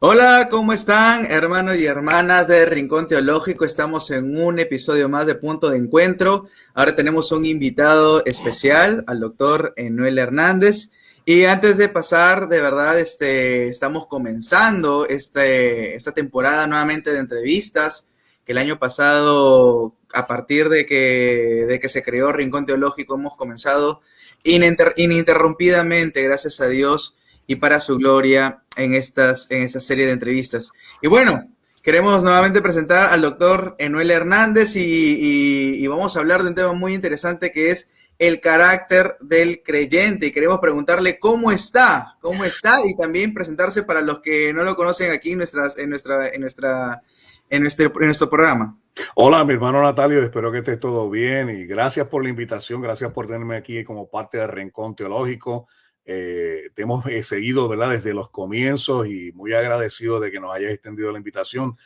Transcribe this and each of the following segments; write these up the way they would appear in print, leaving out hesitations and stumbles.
Hola, ¿cómo están, hermanos y hermanas de Rincón Teológico? Estamos en un episodio más de Punto de Encuentro. Ahora tenemos un invitado especial, al doctor Enuel Hernández. Y antes de pasar, de verdad, estamos comenzando esta temporada nuevamente de entrevistas, que el año pasado, a partir de que se creó Rincón Teológico, hemos comenzado ininterrumpidamente, gracias a Dios y para su gloria en esta serie de entrevistas. Y bueno, queremos nuevamente presentar al doctor Enuel Hernández y vamos a hablar de un tema muy interesante que es el carácter del creyente. Y queremos preguntarle cómo está y también presentarse para los que no lo conocen aquí en nuestro programa. Hola, mi hermano Natalio, espero que esté todo bien y gracias por la invitación, gracias por tenerme aquí como parte del Rincón Teológico. Te hemos seguido, ¿verdad? Desde los comienzos y muy agradecido de que nos hayas extendido la invitación.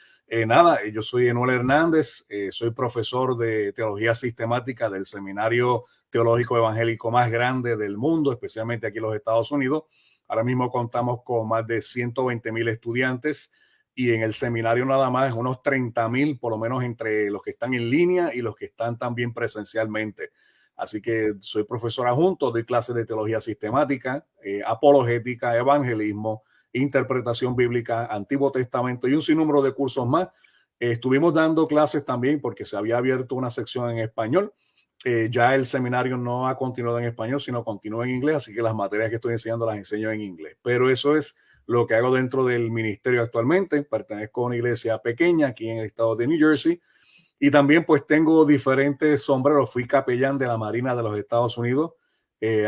Yo soy Enuel Hernández, soy profesor de Teología Sistemática del Seminario Teológico Evangélico más grande del mundo, especialmente aquí en los Estados Unidos. Ahora mismo contamos con más de 120,000 estudiantes y en el seminario nada más unos 30,000, por lo menos entre los que están en línea y los que están también presencialmente. Así que soy profesor adjunto, doy clases de teología sistemática, apologética, evangelismo, interpretación bíblica, Antiguo Testamento y un sinnúmero de cursos más. Estuvimos dando clases también porque se había abierto una sección en español. Ya el seminario no ha continuado en español, sino continúa en inglés, así que las materias que estoy enseñando las enseño en inglés. Pero eso es lo que hago dentro del ministerio actualmente. Pertenezco a una iglesia pequeña aquí en el estado de New Jersey y también pues tengo diferentes sombreros. Fui capellán de la Marina de los Estados Unidos,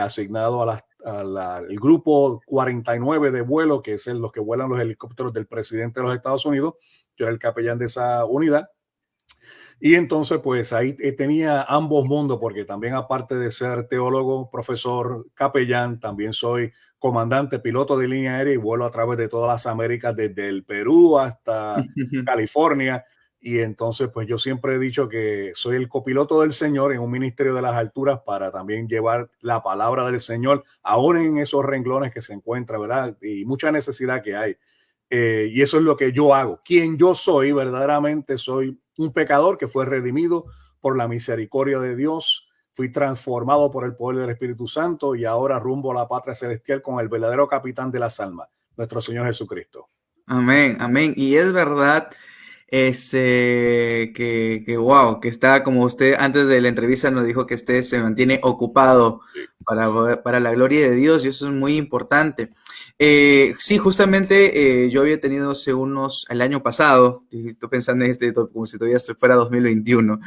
asignado al grupo 49 de vuelo, que es los que vuelan los helicópteros del presidente de los Estados Unidos. Yo era el capellán de esa unidad. Y entonces, pues ahí tenía ambos mundos, porque también aparte de ser teólogo, profesor, capellán, también soy comandante, piloto de línea aérea y vuelo a través de todas las Américas, desde el Perú hasta California. Y entonces, pues yo siempre he dicho que soy el copiloto del Señor en un ministerio de las alturas para también llevar la palabra del Señor, aún en esos renglones que se encuentra, ¿verdad? Y mucha necesidad que hay. Y eso es lo que yo hago. Quien yo soy, verdaderamente soy un pecador que fue redimido por la misericordia de Dios. Fui transformado por el poder del Espíritu Santo y ahora rumbo a la patria celestial con el verdadero capitán de las almas, nuestro Señor Jesucristo. Amén, amén. Y es verdad, que wow, que está como usted antes de la entrevista nos dijo que usted se mantiene ocupado Sí. para la gloria de Dios y eso es muy importante. Sí, justamente yo había tenido el año pasado, y estoy pensando en como si todavía fuera 2021.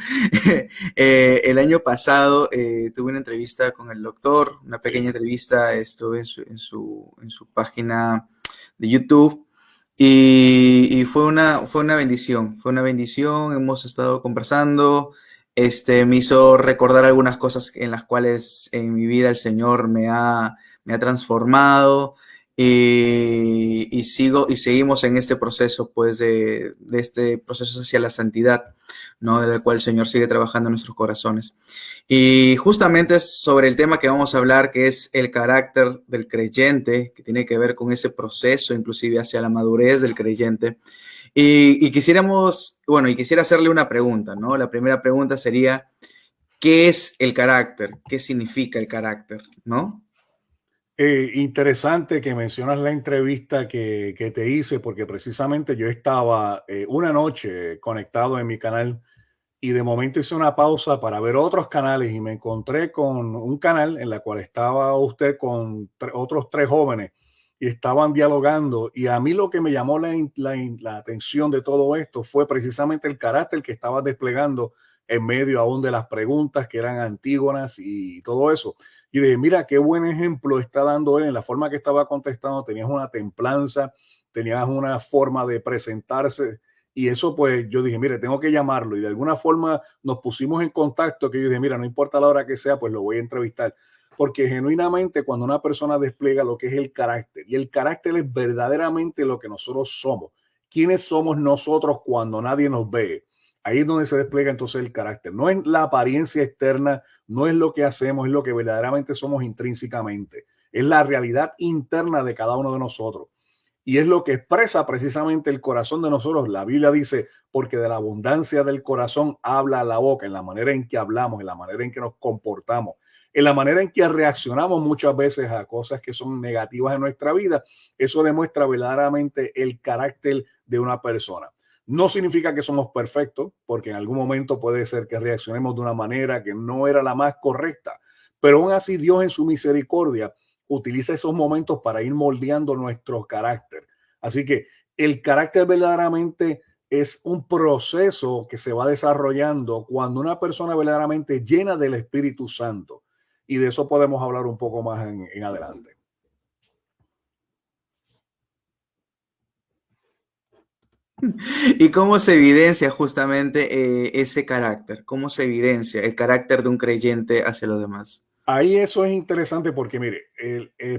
El año pasado tuve una entrevista con el doctor, una Sí. pequeña entrevista, estuve en su página de YouTube. Y fue una bendición, hemos estado conversando, me hizo recordar algunas cosas en las cuales en mi vida el Señor me ha transformado y seguimos en este proceso, pues, de este proceso hacia la santidad, ¿no? Del cual el Señor sigue trabajando en nuestros corazones. Y justamente es sobre el tema que vamos a hablar, que es el carácter del creyente, que tiene que ver con ese proceso, inclusive hacia la madurez del creyente. Y quisiera hacerle una pregunta, ¿no? La primera pregunta sería, ¿qué es el carácter? ¿Qué significa el carácter? ¿No? Interesante que mencionas la entrevista que te hice, porque precisamente yo estaba una noche conectado en mi canal y de momento hice una pausa para ver otros canales y me encontré con un canal en la cual estaba usted con otros tres jóvenes y estaban dialogando, y a mí lo que me llamó la atención de todo esto fue precisamente el carácter que estaba desplegando en medio aún de las preguntas que eran antígonas y todo eso. Y dije, mira, qué buen ejemplo está dando él en la forma que estaba contestando. Tenías una templanza, tenías una forma de presentarse, y eso, pues, yo dije, mire, tengo que llamarlo. Y de alguna forma nos pusimos en contacto, que yo dije, mira, no importa la hora que sea, pues lo voy a entrevistar. Porque genuinamente cuando una persona despliega lo que es el carácter, y el carácter es verdaderamente lo que nosotros somos. ¿Quiénes somos nosotros cuando nadie nos ve? Ahí es donde se despliega entonces el carácter. No es la apariencia externa, no es lo que hacemos, es lo que verdaderamente somos intrínsecamente. Es la realidad interna de cada uno de nosotros. y es lo que expresa precisamente el corazón de nosotros. La Biblia dice, porque de la abundancia del corazón habla la boca, en la manera en que hablamos, en la manera en que nos comportamos, en la manera en que reaccionamos muchas veces a cosas que son negativas en nuestra vida. Eso demuestra verdaderamente el carácter de una persona. No significa que somos perfectos, porque en algún momento puede ser que reaccionemos de una manera que no era la más correcta, pero aún así Dios en su misericordia utiliza esos momentos para ir moldeando nuestro carácter. Así que el carácter verdaderamente es un proceso que se va desarrollando cuando una persona verdaderamente llena del Espíritu Santo. Y de eso podemos hablar un poco más en adelante. ¿Y cómo se evidencia justamente ese carácter? ¿Cómo se evidencia el carácter de un creyente hacia los demás? Ahí eso es interesante porque, mire,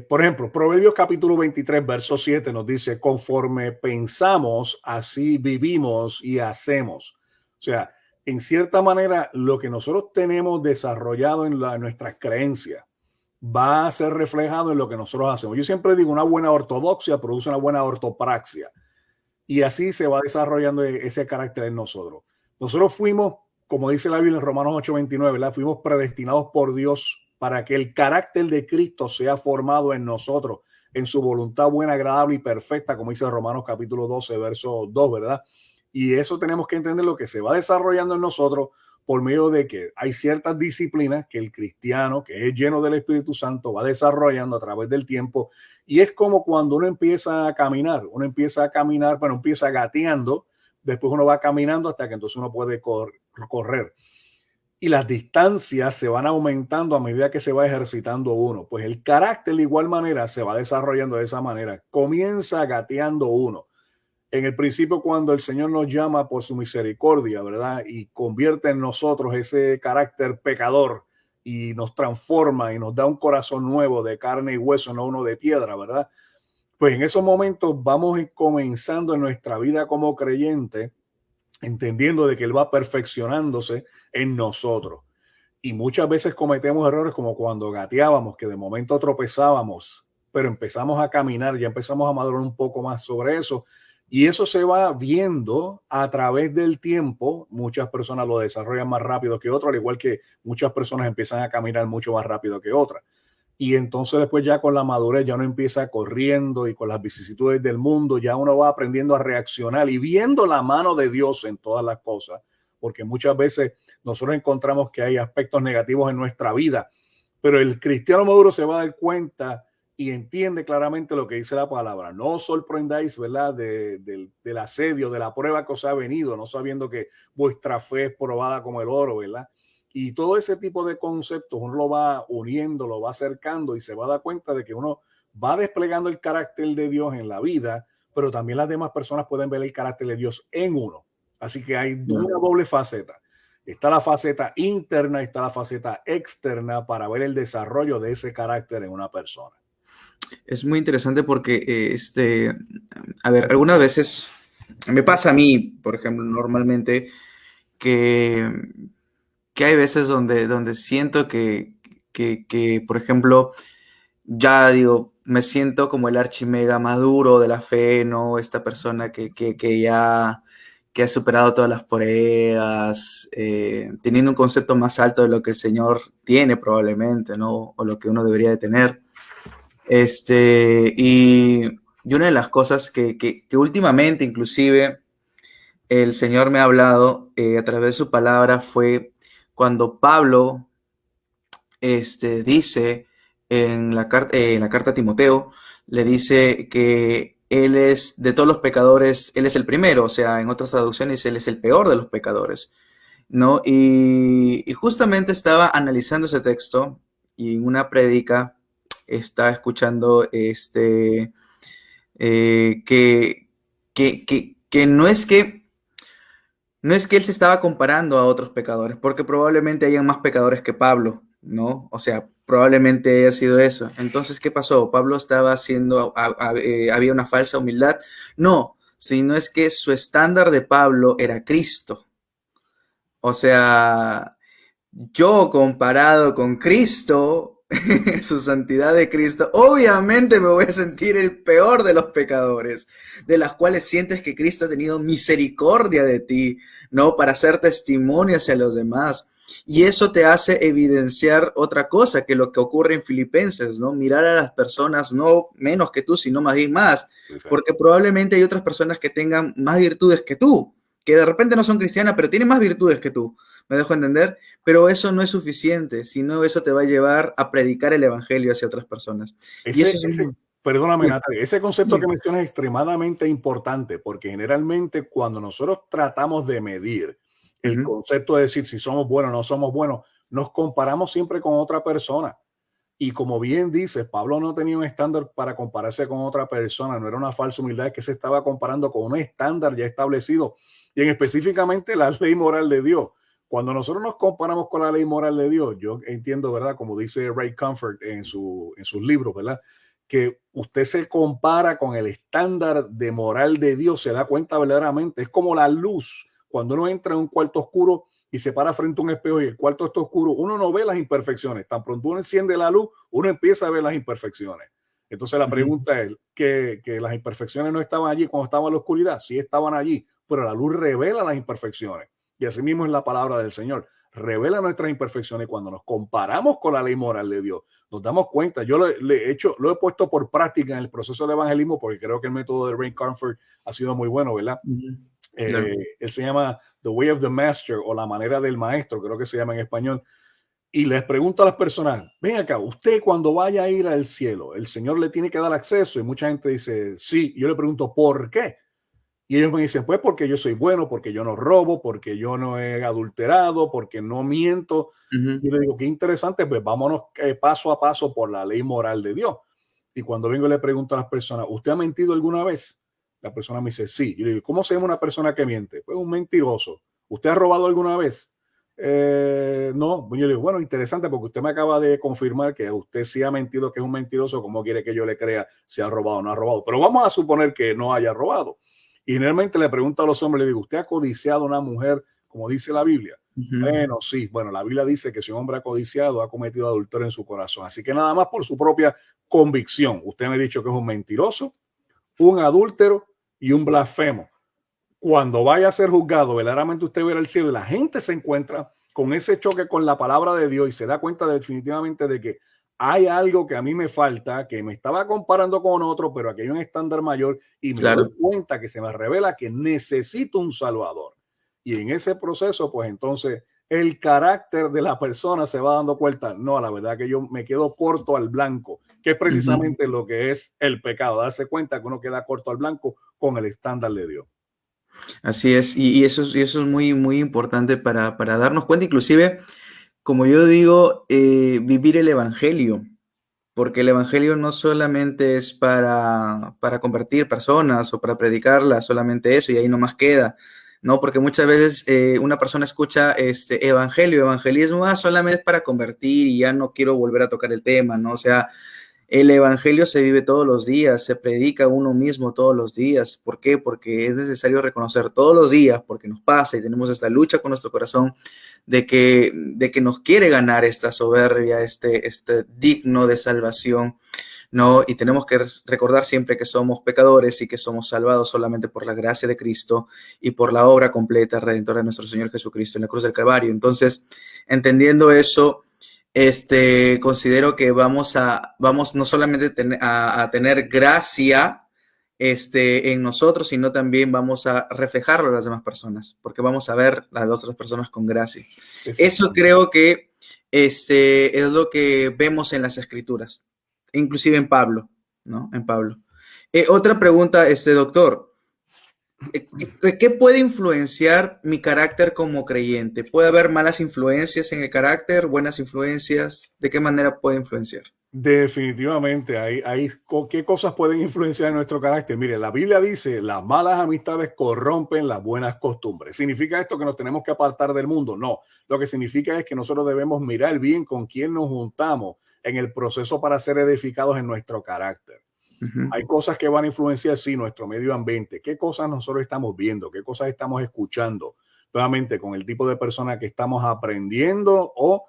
por ejemplo, Proverbios capítulo 23, verso 7 nos dice, conforme pensamos, así vivimos y hacemos. O sea, en cierta manera, lo que nosotros tenemos desarrollado en nuestras creencias va a ser reflejado en lo que nosotros hacemos. Yo siempre digo, una buena ortodoxia produce una buena ortopraxia. Y así se va desarrollando ese carácter en nosotros. Nosotros fuimos, como dice la Biblia en Romanos 8:29, ¿verdad? Fuimos predestinados por Dios para que el carácter de Cristo sea formado en nosotros, en su voluntad buena, agradable y perfecta, como dice Romanos capítulo 12, verso 2, ¿verdad? Y eso tenemos que entender, lo que se va desarrollando en nosotros por medio de que hay ciertas disciplinas que el cristiano, que es lleno del Espíritu Santo, va desarrollando a través del tiempo. Y es como cuando uno empieza a caminar, bueno, empieza gateando, después uno va caminando hasta que entonces uno puede correr. Y las distancias se van aumentando a medida que se va ejercitando uno. Pues el carácter de igual manera se va desarrollando de esa manera. Comienza gateando uno. En el principio, cuando el Señor nos llama por su misericordia, ¿verdad? Y convierte en nosotros ese carácter pecador y nos transforma y nos da un corazón nuevo de carne y hueso, no uno de piedra, ¿verdad? Pues en esos momentos vamos comenzando en nuestra vida como creyente, entendiendo de que Él va perfeccionándose en nosotros. Y muchas veces cometemos errores como cuando gateábamos, que de momento tropezábamos, pero empezamos a caminar, ya empezamos a madurar un poco más sobre eso. Y eso se va viendo a través del tiempo. Muchas personas lo desarrollan más rápido que otras, al igual que muchas personas empiezan a caminar mucho más rápido que otras. Y entonces después ya con la madurez ya uno empieza corriendo, y con las vicisitudes del mundo ya uno va aprendiendo a reaccionar y viendo la mano de Dios en todas las cosas, porque muchas veces nosotros encontramos que hay aspectos negativos en nuestra vida, pero el cristiano maduro se va a dar cuenta y entiende claramente lo que dice la palabra. No os sorprendáis, ¿verdad?, del asedio, de la prueba que os ha venido, no sabiendo que vuestra fe es probada como el oro, ¿verdad? Y todo ese tipo de conceptos uno lo va uniendo, lo va acercando, y se va a dar cuenta de que uno va desplegando el carácter de Dios en la vida, pero también las demás personas pueden ver el carácter de Dios en uno. Así que hay una doble faceta. Está la faceta interna y está la faceta externa para ver el desarrollo de ese carácter en una persona. Es muy interesante porque, a ver, algunas veces me pasa a mí, por ejemplo, normalmente, que, que hay veces donde siento que, por ejemplo, ya digo, me siento como el archimega maduro de la fe, ¿no? Esta persona que ya que ha superado todas las pruebas, teniendo un concepto más alto de lo que el Señor tiene probablemente, ¿no? O lo que uno debería de tener. Y una de las cosas que últimamente inclusive el Señor me ha hablado a través de su palabra fue cuando Pablo dice en la carta a Timoteo, le dice que él es de todos los pecadores, él es el primero, o sea, en otras traducciones, él es el peor de los pecadores, ¿no? Y justamente estaba analizando ese texto y en una prédica estaba escuchando que no es que él se estaba comparando a otros pecadores, porque probablemente hayan más pecadores que Pablo, ¿no? O sea, probablemente haya sido eso. Entonces, ¿qué pasó? Pablo estaba haciendo, había una falsa humildad. No, sino es que su estándar de Pablo era Cristo. O sea, yo comparado con Cristo, su santidad de Cristo, obviamente me voy a sentir el peor de los pecadores, de las cuales sientes que Cristo ha tenido misericordia de ti, ¿no? Para hacer testimonio hacia los demás. Y eso te hace evidenciar otra cosa que lo que ocurre en Filipenses, ¿no? Mirar a las personas no menos que tú, sino más bien más, porque probablemente hay otras personas que tengan más virtudes que tú, que de repente no son cristianas, pero tienen más virtudes que tú. ¿Me dejo entender? Pero eso no es suficiente, sino eso te va a llevar a predicar el evangelio hacia otras personas. Y eso es Perdóname, sí, Natalia, ese concepto sí. que mencionas es extremadamente importante porque generalmente cuando nosotros tratamos de medir el Ujú, concepto de decir si somos buenos o no somos buenos, nos comparamos siempre con otra persona. Y como bien dices, Pablo no tenía un estándar para compararse con otra persona, no era una falsa humildad, es que se estaba comparando con un estándar ya establecido y en específicamente la ley moral de Dios. Cuando nosotros nos comparamos con la ley moral de Dios, yo entiendo, ¿verdad? Como dice Ray Comfort en sus libros, ¿verdad? Que usted se compara con el estándar de moral de Dios, se da cuenta verdaderamente, es como la luz. Cuando uno entra en un cuarto oscuro y se para frente a un espejo y el cuarto está oscuro, uno no ve las imperfecciones. Tan pronto uno enciende la luz, uno empieza a ver las imperfecciones. Entonces la ujú, pregunta es que las imperfecciones no estaban allí cuando estaba en la oscuridad, sí estaban allí, pero la luz revela las imperfecciones. Y así mismo es la palabra del Señor. Revela nuestras imperfecciones cuando nos comparamos con la ley moral de Dios. Nos damos cuenta, yo lo he puesto por práctica en el proceso de evangelismo porque creo que el método de Ray Comfort ha sido muy bueno, ¿verdad? ujú. Claro. Él se llama The Way of the Master o la manera del maestro, creo que se llama en español. Y les pregunto a las personas, ven acá, usted cuando vaya a ir al cielo, el Señor le tiene que dar acceso y mucha gente dice, sí. Y yo le pregunto, ¿por qué? Y ellos me dicen, pues porque yo soy bueno, porque yo no robo, porque yo no he adulterado, porque no miento. Ujú. Y le digo, qué interesante, pues vámonos paso a paso por la ley moral de Dios. Y cuando vengo y le pregunto a las personas, ¿usted ha mentido alguna vez? La persona me dice, sí. Yo le digo, ¿cómo se llama una persona que miente? Pues un mentiroso. ¿Usted ha robado alguna vez? No. Yo le digo, bueno, interesante porque usted me acaba de confirmar que usted sí ha mentido, que es un mentiroso. ¿Cómo quiere que yo le crea si ha robado o no ha robado? Pero vamos a suponer que no haya robado. Y generalmente le pregunto a los hombres, le digo, ¿usted ha codiciado a una mujer como dice la Biblia? Ujú. Bueno, sí. Bueno, la Biblia dice que si un hombre ha codiciado, ha cometido adulterio en su corazón. Así que nada más por su propia convicción. Usted me ha dicho que es un mentiroso, un adúltero y un blasfemo. Cuando vaya a ser juzgado, verdaderamente usted verá el cielo y la gente se encuentra con ese choque con la palabra de Dios y se da cuenta definitivamente de que hay algo que a mí me falta, que me estaba comparando con otro, pero aquí hay un estándar mayor y me doy Claro. cuenta que se me revela que necesito un salvador. Y en ese proceso, pues entonces el carácter de la persona se va dando cuenta. No, la verdad que yo me quedo corto al blanco, que es Ujú. precisamente lo que es el pecado, darse cuenta que uno queda corto al blanco con el estándar de Dios. Así es, y eso es muy, muy importante para darnos cuenta, inclusive, como yo digo, vivir el Evangelio, porque el Evangelio no solamente es para convertir personas o para predicarlas, solamente eso, y ahí nomás queda, ¿no? Porque muchas veces una persona escucha este Evangelio, evangelismo, solamente es para convertir y ya no quiero volver a tocar el tema, ¿no? O sea, el evangelio se vive todos los días, se predica uno mismo todos los días. ¿Por qué? Porque es necesario reconocer todos los días, porque nos pasa y tenemos esta lucha con nuestro corazón de que nos quiere ganar esta soberbia, este digno de salvación, ¿no? Y tenemos que recordar siempre que somos pecadores y que somos salvados solamente por la gracia de Cristo y por la obra completa, redentora de nuestro Señor Jesucristo en la cruz del Calvario. Entonces, entendiendo eso, considero que vamos no solamente a tener gracia en nosotros, sino también vamos a reflejarlo a las demás personas, porque vamos a ver a las otras personas con gracia. Eso Exactamente. creo que es lo que vemos en las escrituras, inclusive en Pablo, ¿no? En Pablo. Otra pregunta, doctor. ¿Qué puede influenciar mi carácter como creyente? ¿Puede haber malas influencias en el carácter, buenas influencias? ¿De qué manera puede influenciar? Definitivamente, ¿qué cosas pueden influenciar nuestro carácter? Mire, la Biblia dice, las malas amistades corrompen las buenas costumbres. ¿Significa esto que nos tenemos que apartar del mundo? No, lo que significa es que nosotros debemos mirar bien con quién nos juntamos en el proceso para ser edificados en nuestro carácter. Ujú, Hay cosas que van a influenciar, sí, nuestro medio ambiente. ¿Qué cosas nosotros estamos viendo? ¿Qué cosas estamos escuchando? Nuevamente, con el tipo de persona que estamos aprendiendo o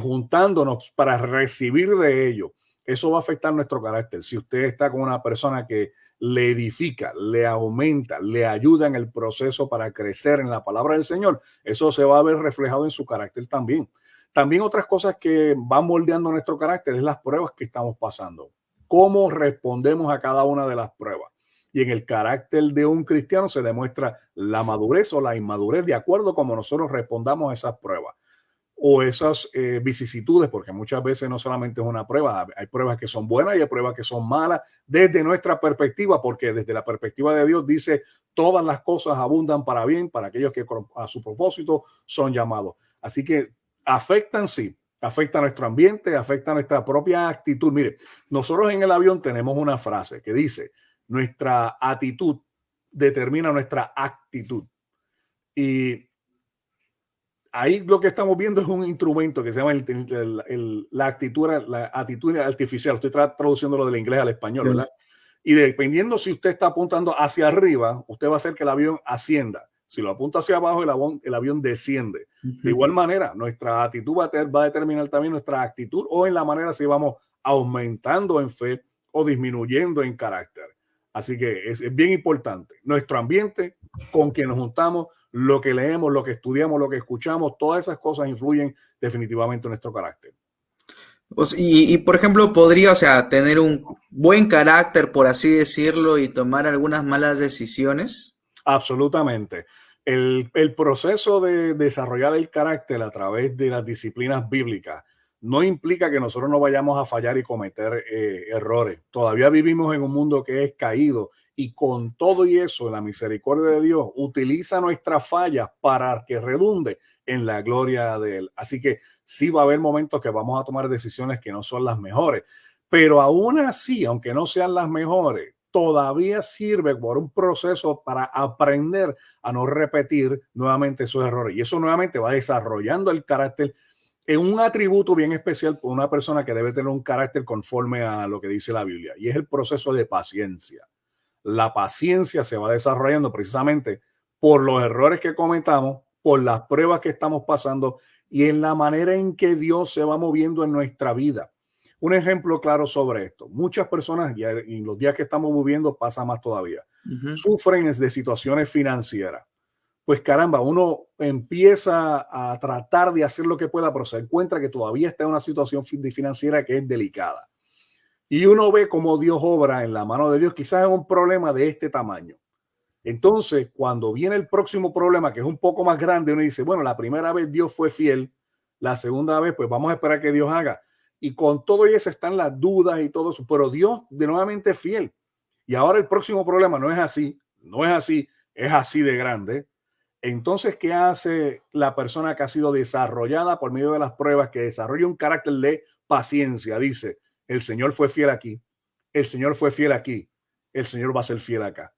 juntándonos para recibir de ello. Eso va a afectar nuestro carácter. Si usted está con una persona que le edifica, le aumenta, le ayuda en el proceso para crecer en la palabra del Señor, eso se va a ver reflejado en su carácter también. También otras cosas que van moldeando nuestro carácter es las pruebas que estamos pasando. Cómo respondemos a cada una de las pruebas. Y en el carácter de un cristiano se demuestra la madurez o la inmadurez de acuerdo a cómo nosotros respondamos a esas pruebas o esas vicisitudes, porque muchas veces no solamente es una prueba, hay pruebas que son buenas y hay pruebas que son malas desde nuestra perspectiva, porque desde la perspectiva de Dios dice todas las cosas abundan para bien para aquellos que a su propósito son llamados. Así que afectan, sí, afecta nuestro ambiente, afecta nuestra propia actitud. Mire, nosotros en el avión tenemos una frase que dice, nuestra actitud determina nuestra actitud. Y ahí lo que estamos viendo es un instrumento que se llama la actitud artificial. Estoy traduciéndolo del inglés al español, ¿verdad? Y dependiendo si usted está apuntando hacia arriba, usted va a hacer que el avión ascienda. Si lo apunta hacia abajo, el avión desciende. De igual manera, nuestra actitud va a determinar también nuestra actitud o en la manera si vamos aumentando en fe o disminuyendo en carácter. Así que es bien importante. Nuestro ambiente, con quien nos juntamos, lo que leemos, lo que estudiamos, lo que escuchamos, todas esas cosas influyen definitivamente en nuestro carácter. Y por ejemplo, podría, o sea, tener un buen carácter, por así decirlo, y tomar algunas malas decisiones. Absolutamente. El proceso de desarrollar el carácter a través de las disciplinas bíblicas no implica que nosotros no vayamos a fallar y cometer errores. Todavía vivimos en un mundo que es caído y con todo y eso, la misericordia de Dios utiliza nuestras fallas para que redunde en la gloria de Él. Así que sí va a haber momentos que vamos a tomar decisiones que no son las mejores, pero aún así, aunque no sean las mejores, todavía sirve por un proceso para aprender a no repetir nuevamente esos errores. Y eso nuevamente va desarrollando el carácter en un atributo bien especial por una persona que debe tener un carácter conforme a lo que dice la Biblia, y es el proceso de paciencia. La paciencia se va desarrollando precisamente por los errores que cometamos, por las pruebas que estamos pasando y en la manera en que Dios se va moviendo en nuestra vida. Un ejemplo claro sobre esto. Muchas personas, y en los días que estamos viviendo pasa más todavía, sufren de situaciones financieras. Pues caramba, uno empieza a tratar de hacer lo que pueda, pero se encuentra que todavía está en una situación financiera que es delicada. Y uno ve cómo Dios obra en la mano de Dios, quizás en un problema de este tamaño. Entonces, cuando viene el próximo problema, que es un poco más grande, uno dice, bueno, la primera vez Dios fue fiel, la segunda vez, pues vamos a esperar que Dios haga. Y con todo eso están las dudas y todo eso, pero Dios de nuevamente es fiel. Y ahora el próximo problema no es así, es así de grande. Entonces, ¿qué hace la persona que ha sido desarrollada por medio de las pruebas, que desarrolla un carácter de paciencia? Dice, el Señor fue fiel aquí, el Señor fue fiel aquí, el Señor va a ser fiel acá.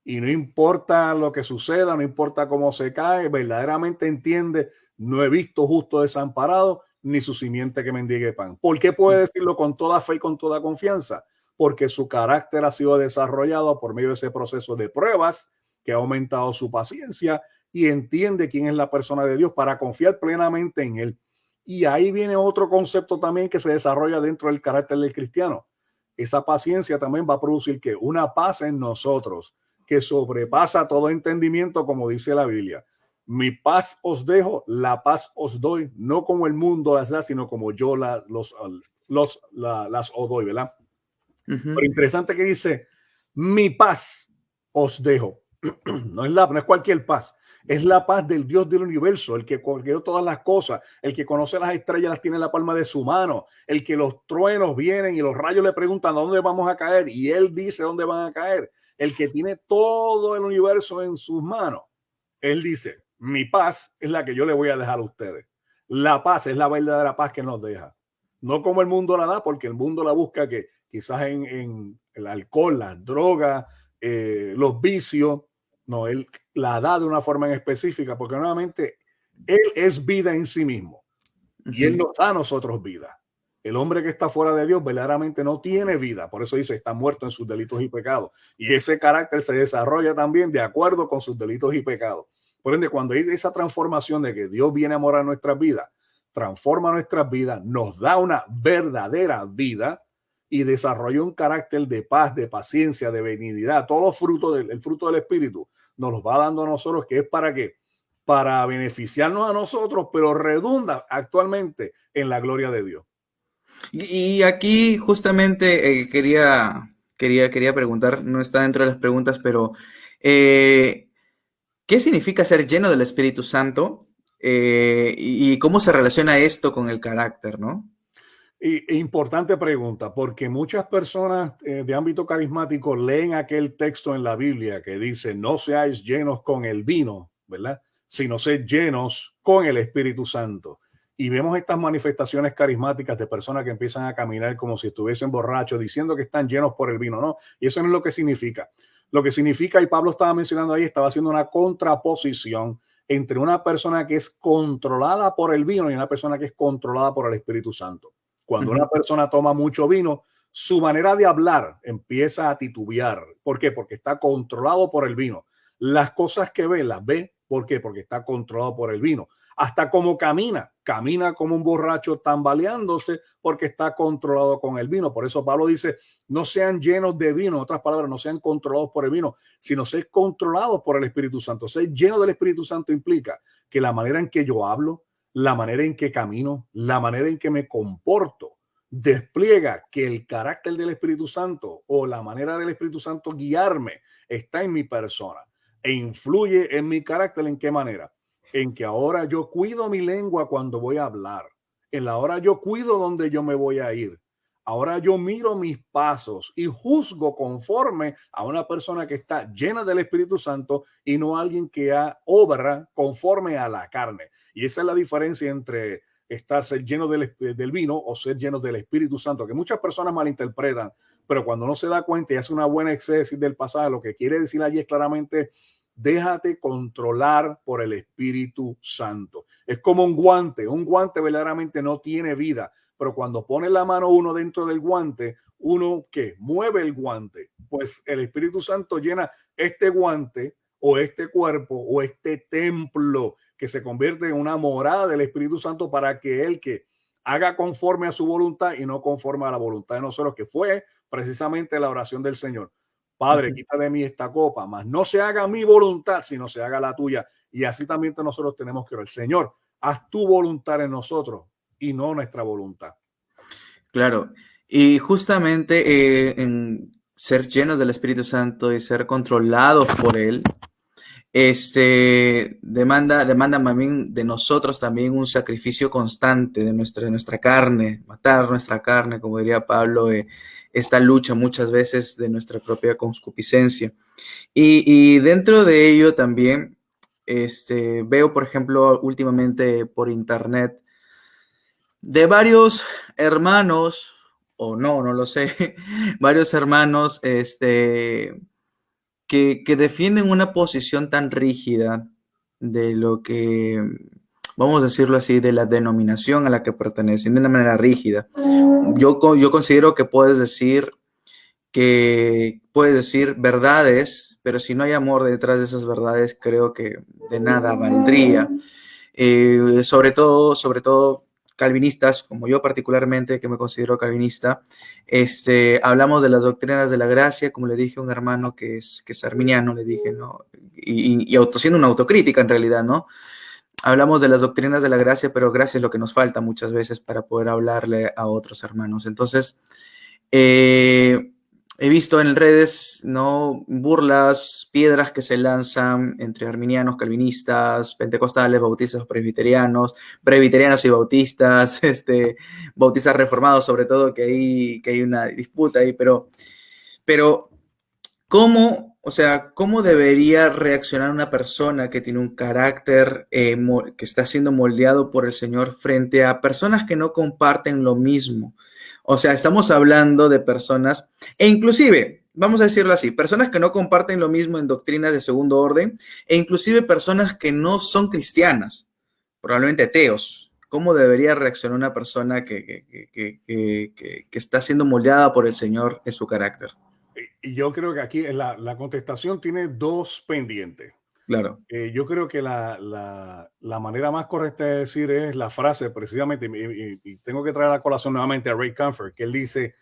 Y no importa lo que suceda, no importa cómo se cae, verdaderamente entiende, no he visto justo desamparado, ni su simiente que mendigue pan. ¿Por qué puede decirlo con toda fe y con toda confianza? Porque su carácter ha sido desarrollado por medio de ese proceso de pruebas que ha aumentado su paciencia y entiende quién es la persona de Dios para confiar plenamente en Él. Y ahí viene otro concepto también que se desarrolla dentro del carácter del cristiano. Esa paciencia también va a producir que una paz en nosotros que sobrepasa todo entendimiento, como dice la Biblia. Mi paz os dejo, la paz os doy, no como el mundo las da, sino como yo las os doy, ¿verdad? Pero interesante que dice, mi paz os dejo. No es cualquier paz. Es la paz del Dios del universo, el que creó todas las cosas, el que conoce las estrellas, las tiene en la palma de su mano, el que los truenos vienen y los rayos le preguntan dónde vamos a caer y él dice dónde van a caer, el que tiene todo el universo en sus manos. Él dice, mi paz es la que yo le voy a dejar a ustedes. La paz es la verdadera paz que nos deja. No como el mundo la da, porque el mundo la busca que quizás en el alcohol, las drogas, los vicios. No, Él la da de una forma en específica, porque nuevamente Él es vida en sí mismo y Él nos da a nosotros vida. El hombre que está fuera de Dios verdaderamente no tiene vida, por eso dice está muerto en sus delitos y pecados, y ese carácter se desarrolla también de acuerdo con sus delitos y pecados. Por ende, cuando hay esa transformación de que Dios viene a morar en nuestras vidas, transforma nuestras vidas, nos da una verdadera vida y desarrolla un carácter de paz, de paciencia, de benignidad. Todos los frutos el fruto del Espíritu nos los va dando a nosotros, que es para qué, para beneficiarnos a nosotros, pero redunda actualmente en la gloria de Dios. Y aquí justamente quería preguntar, no está dentro de las preguntas, pero ¿qué significa ser lleno del Espíritu Santo? Y cómo se relaciona esto con el carácter, ¿no? Importante pregunta, porque muchas personas de ámbito carismático leen aquel texto en la Biblia que dice, no seáis llenos con el vino, ¿verdad? Sino sed llenos con el Espíritu Santo. Y vemos estas manifestaciones carismáticas de personas que empiezan a caminar como si estuviesen borrachos, diciendo que están llenos por el vino, ¿no? Y eso no es lo que significa. Lo que significa, y Pablo estaba mencionando ahí, estaba haciendo una contraposición entre una persona que es controlada por el vino y una persona que es controlada por el Espíritu Santo. Cuando una persona toma mucho vino, su manera de hablar empieza a titubear. ¿Por qué? Porque está controlado por el vino. Las cosas que ve, las ve. ¿Por qué? Porque está controlado por el vino. Hasta como camina como un borracho tambaleándose porque está controlado con el vino. Por eso Pablo dice, no sean llenos de vino, en otras palabras, no sean controlados por el vino, sino ser controlados por el Espíritu Santo. Ser lleno del Espíritu Santo implica que la manera en que yo hablo, la manera en que camino, la manera en que me comporto, despliega que el carácter del Espíritu Santo o la manera del Espíritu Santo guiarme está en mi persona e influye en mi carácter. ¿En qué manera? En que ahora yo cuido mi lengua cuando voy a hablar. En la hora yo cuido donde yo me voy a ir. Ahora yo miro mis pasos y juzgo conforme a una persona que está llena del Espíritu Santo y no alguien que obra conforme a la carne. Y esa es la diferencia entre ser lleno del vino o ser lleno del Espíritu Santo, que muchas personas malinterpretan, pero cuando uno se da cuenta y hace una buena exégesis del pasaje, lo que quiere decir allí es claramente, déjate controlar por el Espíritu Santo. Es como un guante verdaderamente no tiene vida, pero cuando pone la mano uno dentro del guante, uno que mueve el guante, pues el Espíritu Santo llena este guante o este cuerpo o este templo que se convierte en una morada del Espíritu Santo para que él que haga conforme a su voluntad y no conforme a la voluntad de nosotros, que fue precisamente la oración del Señor. Padre, quita de mí esta copa, mas no se haga mi voluntad, sino se haga la tuya. Y así también nosotros tenemos que orar. Señor, haz tu voluntad en nosotros y no nuestra voluntad. Claro, y justamente en ser llenos del Espíritu Santo y ser controlados por él, demanda también de nosotros también un sacrificio constante de nuestra carne, matar nuestra carne, como diría Pablo, esta lucha muchas veces de nuestra propia concupiscencia. Y dentro de ello también, veo, por ejemplo, últimamente por internet, de varios hermanos, o no lo sé, varios hermanos, que defienden una posición tan rígida de lo que, vamos a decirlo así, de la denominación a la que pertenecen, de una manera rígida. Yo considero que puedes decir verdades, pero si no hay amor detrás de esas verdades, creo que de nada valdría. Sobre todo calvinistas, como yo particularmente, que me considero calvinista, hablamos de las doctrinas de la gracia, como le dije a un hermano que es arminiano, le dije, ¿no? Siendo una autocrítica en realidad, ¿no? Hablamos de las doctrinas de la gracia, pero gracia es lo que nos falta muchas veces para poder hablarle a otros hermanos. Entonces, he visto en redes, ¿no?, burlas, piedras que se lanzan entre arminianos, calvinistas, pentecostales, bautistas, presbiterianos y bautistas, bautistas reformados, sobre todo, que hay una disputa ahí, pero ¿cómo debería reaccionar una persona que tiene un carácter que está siendo moldeado por el Señor frente a personas que no comparten lo mismo? O sea, estamos hablando de personas, e inclusive, vamos a decirlo así, personas que no comparten lo mismo en doctrinas de segundo orden, e inclusive personas que no son cristianas, probablemente ateos. ¿Cómo debería reaccionar una persona que está siendo moldeada por el Señor en su carácter? Y yo creo que aquí la contestación tiene dos pendientes. Claro. Yo creo que la manera más correcta de decir es la frase precisamente, y tengo que traer a colación nuevamente a Ray Comfort, que él dice,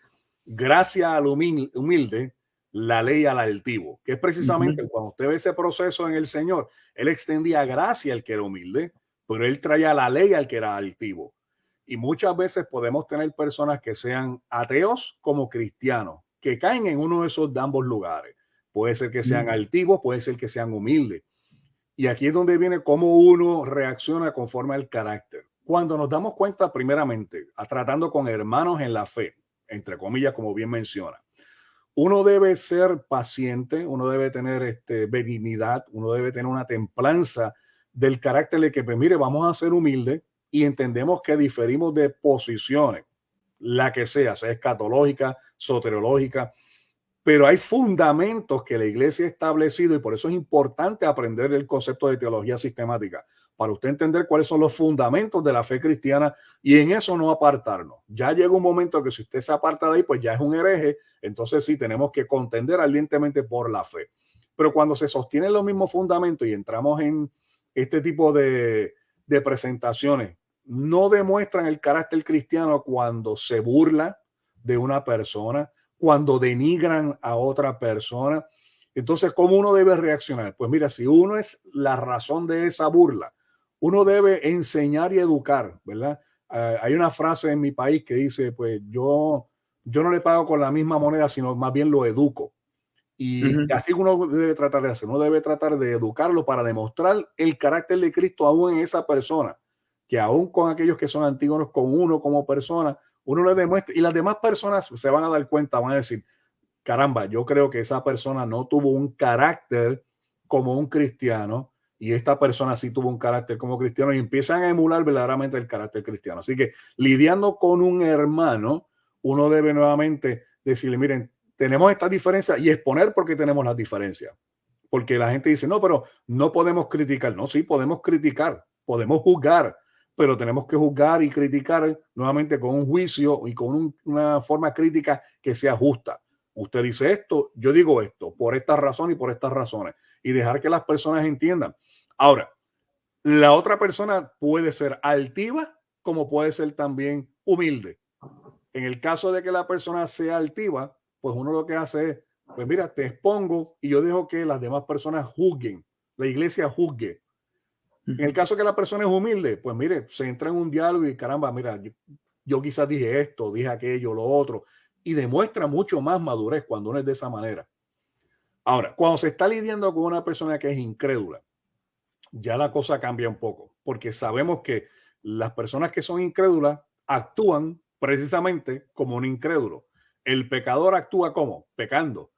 gracia al humilde, la ley al altivo, que es Ujú. precisamente cuando usted ve ese proceso en el Señor, él extendía gracia al que era humilde, pero él traía la ley al que era altivo. Y muchas veces podemos tener personas que sean ateos como cristianos, que caen en uno de esos de ambos lugares. Puede ser que sean altivos, puede ser que sean humildes. Y aquí es donde viene cómo uno reacciona conforme al carácter. Cuando nos damos cuenta, primeramente, tratando con hermanos en la fe, entre comillas, como bien menciona, uno debe ser paciente, uno debe tener benignidad, uno debe tener una templanza del carácter de que, pues mire, vamos a ser humildes y entendemos que diferimos de posiciones, la que sea escatológica, soteriológica, pero hay fundamentos que la iglesia ha establecido y por eso es importante aprender el concepto de teología sistemática, para usted entender cuáles son los fundamentos de la fe cristiana y en eso no apartarnos. Ya llega un momento que si usted se aparta de ahí, pues ya es un hereje, entonces sí tenemos que contender ardientemente por la fe. Pero cuando se sostienen los mismos fundamentos y entramos en este tipo de presentaciones, no demuestran el carácter cristiano cuando se burla de una persona, cuando denigran a otra persona. Entonces, ¿cómo uno debe reaccionar? Pues mira, si uno es la razón de esa burla, uno debe enseñar y educar, ¿verdad? Hay una frase en mi país que dice, pues yo no le pago con la misma moneda, sino más bien lo educo. Y Ujú. así uno debe tratar de hacer, uno debe tratar de educarlo para demostrar el carácter de Cristo aún en esa persona, que aún con aquellos que son antiguos con uno como persona, uno le demuestra y las demás personas se van a dar cuenta, van a decir, caramba, yo creo que esa persona no tuvo un carácter como un cristiano y esta persona sí tuvo un carácter como cristiano y empiezan a emular verdaderamente el carácter cristiano. Así que lidiando con un hermano, uno debe nuevamente decirle, miren, tenemos esta diferencia y exponer por qué tenemos las diferencias. Porque la gente dice, no, pero no podemos criticar. No, sí, podemos criticar, podemos juzgar, pero tenemos que juzgar y criticar nuevamente con un juicio y con una forma crítica que sea justa. Usted dice esto, yo digo esto, por esta razón y por estas razones, y dejar que las personas entiendan. Ahora, la otra persona puede ser altiva como puede ser también humilde. En el caso de que la persona sea altiva, pues uno lo que hace es, pues mira, te expongo y yo dejo que las demás personas juzguen, la iglesia juzgue. En el Ujú. caso que la persona es humilde, pues mire, se entra en un diálogo y caramba, mira, yo quizás dije esto, dije aquello, lo otro, y demuestra mucho más madurez cuando uno es de esa manera. Ahora, cuando se está lidiando con una persona que es incrédula, ya la cosa cambia un poco, porque sabemos que las personas que son incrédulas actúan precisamente como un incrédulo. El pecador actúa como pecando.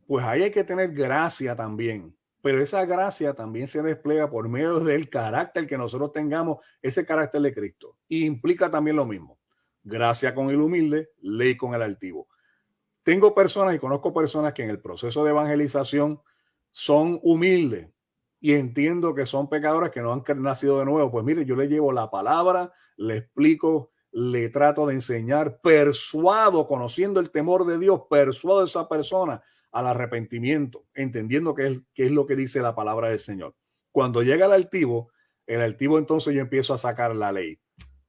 Pues ahí hay que tener gracia también, pero esa gracia también se despliega por medio del carácter que nosotros tengamos, ese carácter de Cristo. Y implica también lo mismo. Gracia con el humilde, ley con el altivo. Tengo personas y conozco personas que en el proceso de evangelización son humildes y entiendo que son pecadoras que no han nacido de nuevo. Pues mire, yo le llevo la palabra, le explico, le trato de enseñar, persuado, conociendo el temor de Dios, persuado a esa persona al arrepentimiento, entendiendo qué es lo que dice la palabra del Señor. Cuando llega el altivo entonces yo empiezo a sacar la ley.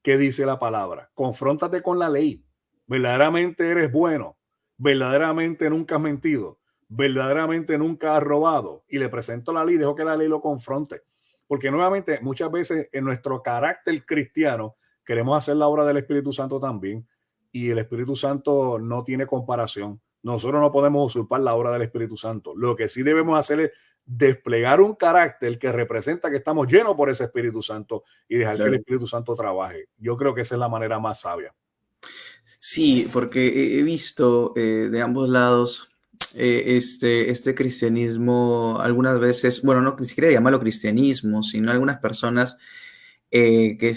¿Qué dice la palabra? Confróntate con la ley. Verdaderamente eres bueno, verdaderamente nunca has mentido, verdaderamente nunca has robado, y le presento la ley, dejo que la ley lo confronte. Porque nuevamente, muchas veces en nuestro carácter cristiano queremos hacer la obra del Espíritu Santo también, y el Espíritu Santo no tiene comparación. Nosotros no podemos usurpar la obra del Espíritu Santo. Lo que sí debemos hacer es desplegar un carácter que representa que estamos llenos por ese Espíritu Santo y dejar que el Claro. Espíritu Santo trabaje. Yo creo que esa es la manera más sabia. Sí, porque he visto de ambos lados este cristianismo algunas veces, bueno, no ni siquiera llamarlo cristianismo, sino algunas personas que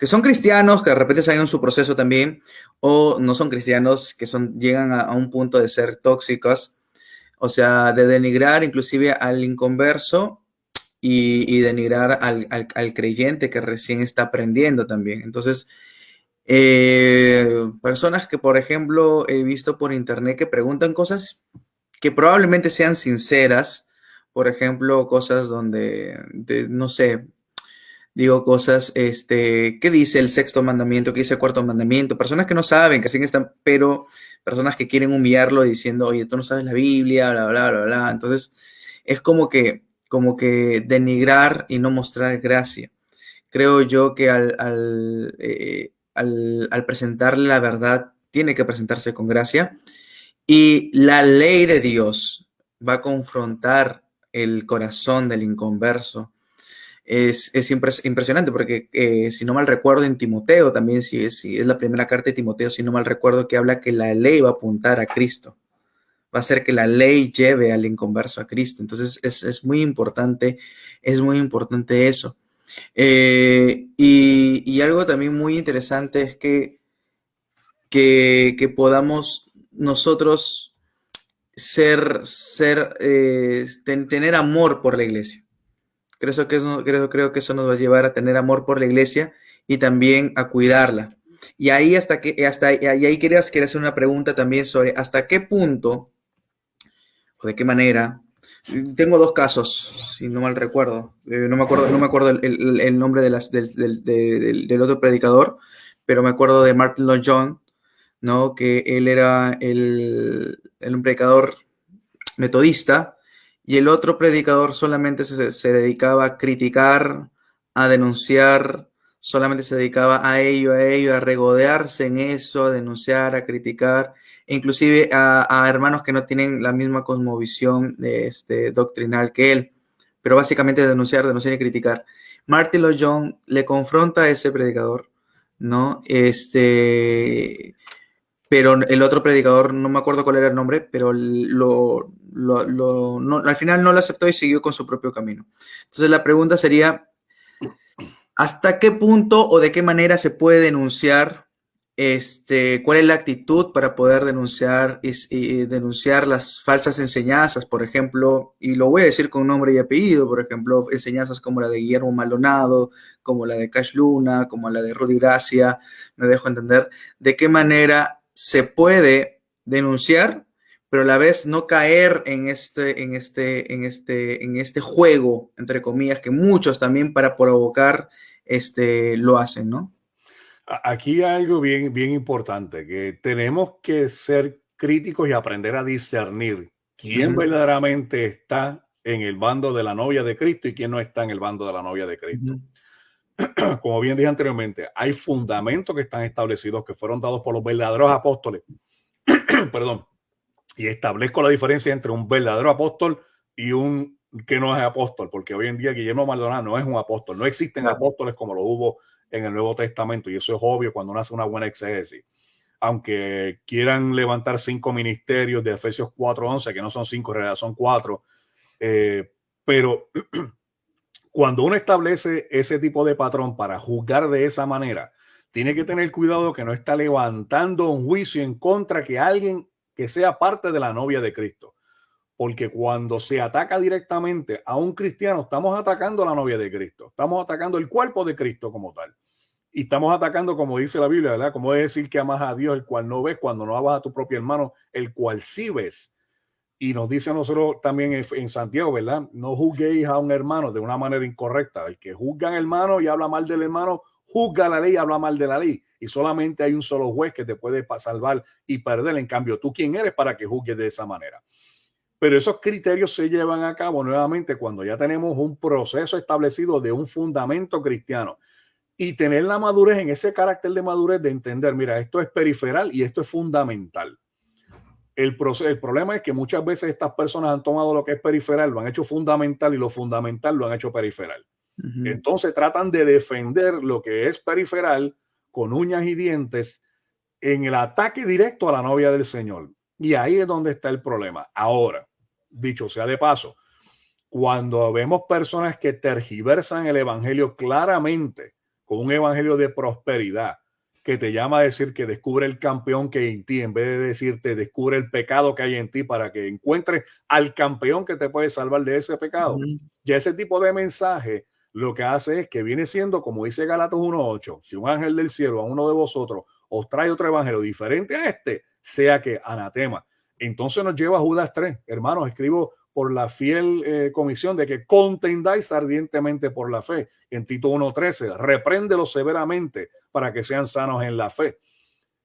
son cristianos, que de repente salen en su proceso también, o no son cristianos, que llegan a un punto de ser tóxicos, o sea, de denigrar inclusive al inconverso y denigrar al creyente que recién está aprendiendo también. Entonces, personas que, por ejemplo, he visto por internet que preguntan cosas que probablemente sean sinceras, por ejemplo, cosas no sé, digo cosas, ¿qué dice el sexto mandamiento? ¿Qué dice el cuarto mandamiento? Personas que no saben, que siguen están, pero personas que quieren humillarlo diciendo, oye, tú no sabes la Biblia, bla, bla, bla, bla. Entonces, es como que denigrar y no mostrar gracia. Creo yo que al presentarle la verdad, tiene que presentarse con gracia. Y la ley de Dios va a confrontar el corazón del inconverso. Es impresionante porque, si no mal recuerdo, en Timoteo también, si es la primera carta de Timoteo, si no mal recuerdo, que habla que la ley va a apuntar a Cristo, va a hacer que la ley lleve al inconverso a Cristo. Entonces es muy importante eso. Y algo también muy interesante es que podamos nosotros tener amor por la iglesia. Creo que eso nos va a llevar a tener amor por la iglesia y también a cuidarla. Y ahí quería hacer una pregunta también sobre hasta qué punto o de qué manera. Tengo dos casos, si no mal recuerdo. No me acuerdo el nombre del otro predicador, pero me acuerdo de Martin Lloyd Jones, ¿no? Que él era un predicador metodista, y el otro predicador solamente se dedicaba a criticar, a denunciar, solamente se dedicaba a regodearse en eso, a denunciar, a criticar, e inclusive a hermanos que no tienen la misma cosmovisión doctrinal que él, pero básicamente denunciar y criticar. Martin Lloyd Jones le confronta a ese predicador, ¿no? Pero el otro predicador, no me acuerdo cuál era el nombre, pero al final no lo aceptó y siguió con su propio camino. Entonces la pregunta sería, ¿hasta qué punto o de qué manera se puede denunciar? ¿Cuál es la actitud para poder denunciar y denunciar las falsas enseñanzas, por ejemplo? Y lo voy a decir con nombre y apellido, por ejemplo, enseñanzas como la de Guillermo Maldonado, como la de Cash Luna, como la de Rudy Gracia, me dejo entender. ¿De qué manera se puede denunciar, pero a la vez no caer en este juego, entre comillas, que muchos también para provocar lo hacen, ¿no? Aquí hay algo bien, bien importante, que tenemos que ser críticos y aprender a discernir quién Ujú, verdaderamente está en el bando de la novia de Cristo y quién no está en el bando de la novia de Cristo. ujú, Como bien dije anteriormente, hay fundamentos que están establecidos, que fueron dados por los verdaderos apóstoles, perdón, y establezco la diferencia entre un verdadero apóstol y un que no es apóstol, porque hoy en día Guillermo Maldonado no es un apóstol, no existen claro. apóstoles como lo hubo en el Nuevo Testamento, y eso es obvio cuando uno hace una buena exégesis. Aunque quieran levantar 5 ministerios de Efesios 4:11, que no son 5, en realidad son 4, pero cuando uno establece ese tipo de patrón para juzgar de esa manera, tiene que tener cuidado que no está levantando un juicio en contra que alguien que sea parte de la novia de Cristo. Porque cuando se ataca directamente a un cristiano, estamos atacando a la novia de Cristo, estamos atacando el cuerpo de Cristo como tal. Y estamos atacando, como dice la Biblia, ¿verdad? Como es decir que amas a Dios, el cual no ves, cuando no amas a tu propio hermano, el cual sí ves. Y nos dice a nosotros también en Santiago, ¿verdad? No juzguéis a un hermano de una manera incorrecta. El que juzga al hermano y habla mal del hermano, juzga la ley y habla mal de la ley. Y solamente hay un solo juez que te puede salvar y perder. En cambio, ¿tú quién eres para que juzgues de esa manera? Pero esos criterios se llevan a cabo nuevamente cuando ya tenemos un proceso establecido de un fundamento cristiano y tener la madurez en ese carácter de madurez de entender, mira, esto es periferal y esto es fundamental. El problema es que muchas veces estas personas han tomado lo que es periferal, lo han hecho fundamental y lo fundamental lo han hecho periferal. Ujú. Entonces tratan de defender lo que es periferal con uñas y dientes en el ataque directo a la novia del Señor. Y ahí es donde está el problema. Ahora, dicho sea de paso, cuando vemos personas que tergiversan el evangelio claramente con un evangelio de prosperidad, que te llama a decir que descubre el campeón que hay en ti, en vez de decirte descubre el pecado que hay en ti para que encuentres al campeón que te puede salvar de ese pecado. Ujú. Ya ese tipo de mensaje lo que hace es que viene siendo, como dice Galatas 1:8, si un ángel del cielo a uno de vosotros os trae otro evangelio diferente a este, sea que anatema. Entonces nos lleva a Judas 3. Hermanos, escribo por la fiel comisión de que contendáis ardientemente por la fe. En Tito 1:13, repréndelos severamente para que sean sanos en la fe.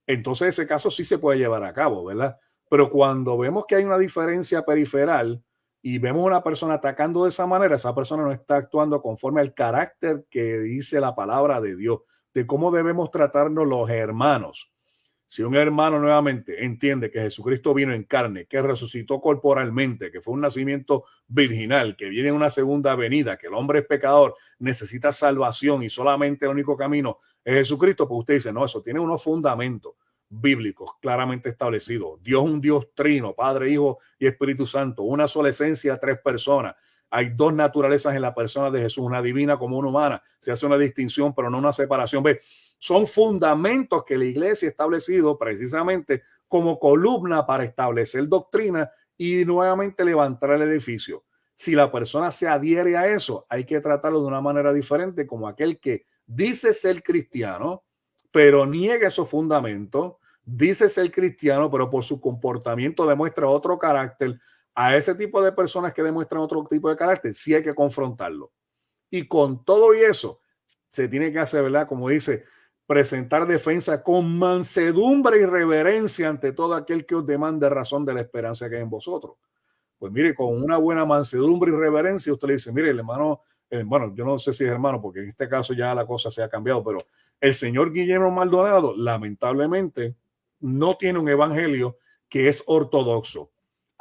Entonces ese caso sí se puede llevar a cabo, ¿verdad? Pero cuando vemos que hay una diferencia periferal y vemos a una persona atacando de esa manera, esa persona no está actuando conforme al carácter que dice la palabra de Dios, de cómo debemos tratarnos los hermanos. Si un hermano nuevamente entiende que Jesucristo vino en carne, que resucitó corporalmente, que fue un nacimiento virginal, que viene una segunda venida, que el hombre es pecador, necesita salvación y solamente el único camino es Jesucristo, pues usted dice, no, eso tiene unos fundamentos bíblicos claramente establecidos. Dios es un Dios trino, Padre, Hijo y Espíritu Santo, una sola esencia, tres personas. Hay dos naturalezas en la persona de Jesús, una divina como una humana. Se hace una distinción, pero no una separación. ¿Ve? Son fundamentos que la iglesia ha establecido precisamente como columna para establecer doctrina y nuevamente levantar el edificio. Si la persona se adhiere a eso, hay que tratarlo de una manera diferente, como aquel que dice ser cristiano, pero niega esos fundamentos, dice ser cristiano, pero por su comportamiento demuestra otro carácter. A ese tipo de personas que demuestran otro tipo de carácter, sí hay que confrontarlo. Y con todo y eso, se tiene que hacer, ¿verdad? Como dice, presentar defensa con mansedumbre y reverencia ante todo aquel que os demande razón de la esperanza que hay en vosotros. Pues mire, con una buena mansedumbre y reverencia, usted le dice, mire, el hermano, bueno, yo no sé si es hermano, porque en este caso ya la cosa se ha cambiado, pero el señor Guillermo Maldonado, lamentablemente, no tiene un evangelio que es ortodoxo.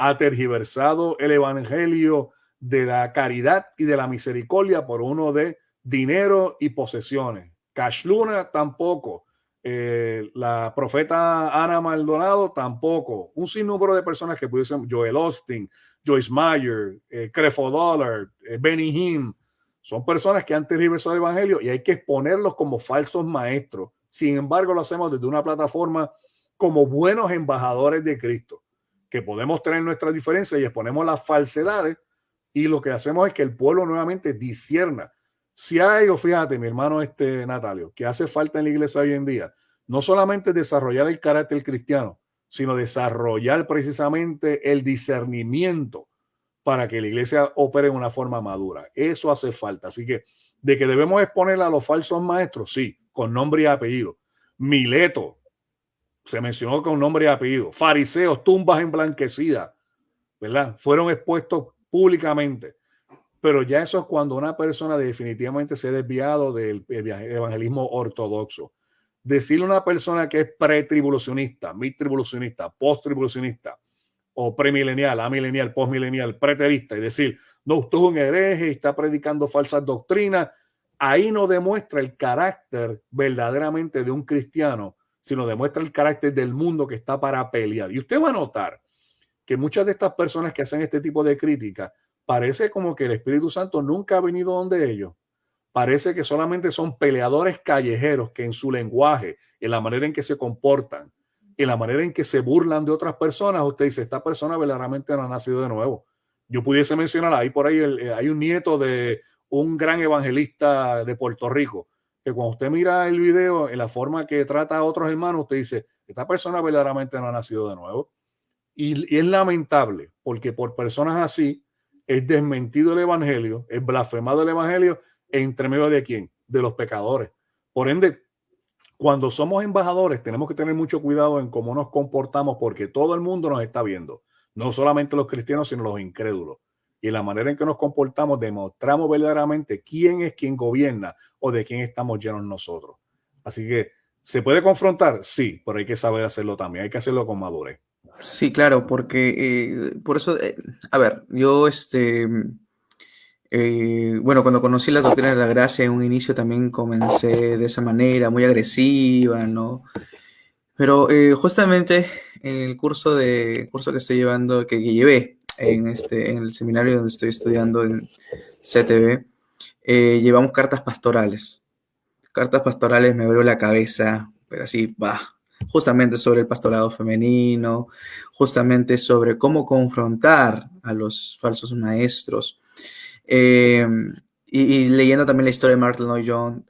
Ha tergiversado el evangelio de la caridad y de la misericordia por uno de dinero y posesiones. Cash Luna tampoco. La profeta Ana Maldonado tampoco. Un sinnúmero de personas que pudiesen, Joel Austin, Joyce Meyer, Creflo Dollar, Benny Hinn, son personas que han tergiversado el evangelio y hay que exponerlos como falsos maestros. Sin embargo, lo hacemos desde una plataforma como buenos embajadores de Cristo, que podemos tener nuestras diferencias y exponemos las falsedades, y lo que hacemos es que el pueblo nuevamente discierna. Si hay, o fíjate, mi hermano Natalio, que hace falta en la iglesia hoy en día, no solamente desarrollar el carácter cristiano, sino desarrollar precisamente el discernimiento para que la iglesia opere en una forma madura. Eso hace falta. Así que, de que debemos exponer a los falsos maestros, sí, con nombre y apellido. Mileto, se mencionó con nombre y apellido. Fariseos, tumbas emblanquecidas, ¿verdad? Fueron expuestos públicamente. Pero ya eso es cuando una persona definitivamente se ha desviado del evangelismo ortodoxo. Decirle a una persona que es pretribulacionista, midtribulacionista, posttribulacionista, o premilenial, amilenial, postmilenial, preterista, y decir, no, usted es un hereje y está predicando falsas doctrinas, ahí no demuestra el carácter verdaderamente de un cristiano, sino demuestra el carácter del mundo que está para pelear. Y usted va a notar que muchas de estas personas que hacen este tipo de crítica, parece como que el Espíritu Santo nunca ha venido donde ellos. Parece que solamente son peleadores callejeros que en su lenguaje, en la manera en que se comportan, en la manera en que se burlan de otras personas, usted dice, esta persona verdaderamente no ha nacido de nuevo. Yo pudiese mencionar, ahí por ahí hay un nieto de un gran evangelista de Puerto Rico, que cuando usted mira el video, en la forma que trata a otros hermanos, usted dice, esta persona verdaderamente no ha nacido de nuevo. Y es lamentable, porque por personas así es desmentido el evangelio, es blasfemado el evangelio, ¿entre medio de quién? De los pecadores. Por ende, cuando somos embajadores, tenemos que tener mucho cuidado en cómo nos comportamos, porque todo el mundo nos está viendo, no solamente los cristianos, sino los incrédulos. Y en la manera en que nos comportamos, demostramos verdaderamente quién es quien gobierna o de quién estamos llenos nosotros. Así que, ¿se puede confrontar? Sí, pero hay que saber hacerlo también, hay que hacerlo con madurez. Sí, claro, porque por eso, a ver, yo, bueno, cuando conocí las doctrinas de la gracia en un inicio también comencé de esa manera, muy agresiva, ¿no? Pero justamente en el curso que estoy llevando, que llevé en el seminario donde estoy estudiando en CTV, llevamos cartas pastorales. Cartas pastorales me abrió la cabeza, pero así, va, justamente sobre el pastorado femenino, justamente sobre cómo confrontar a los falsos maestros. Y leyendo también la historia de Martin Lloyd-Jones,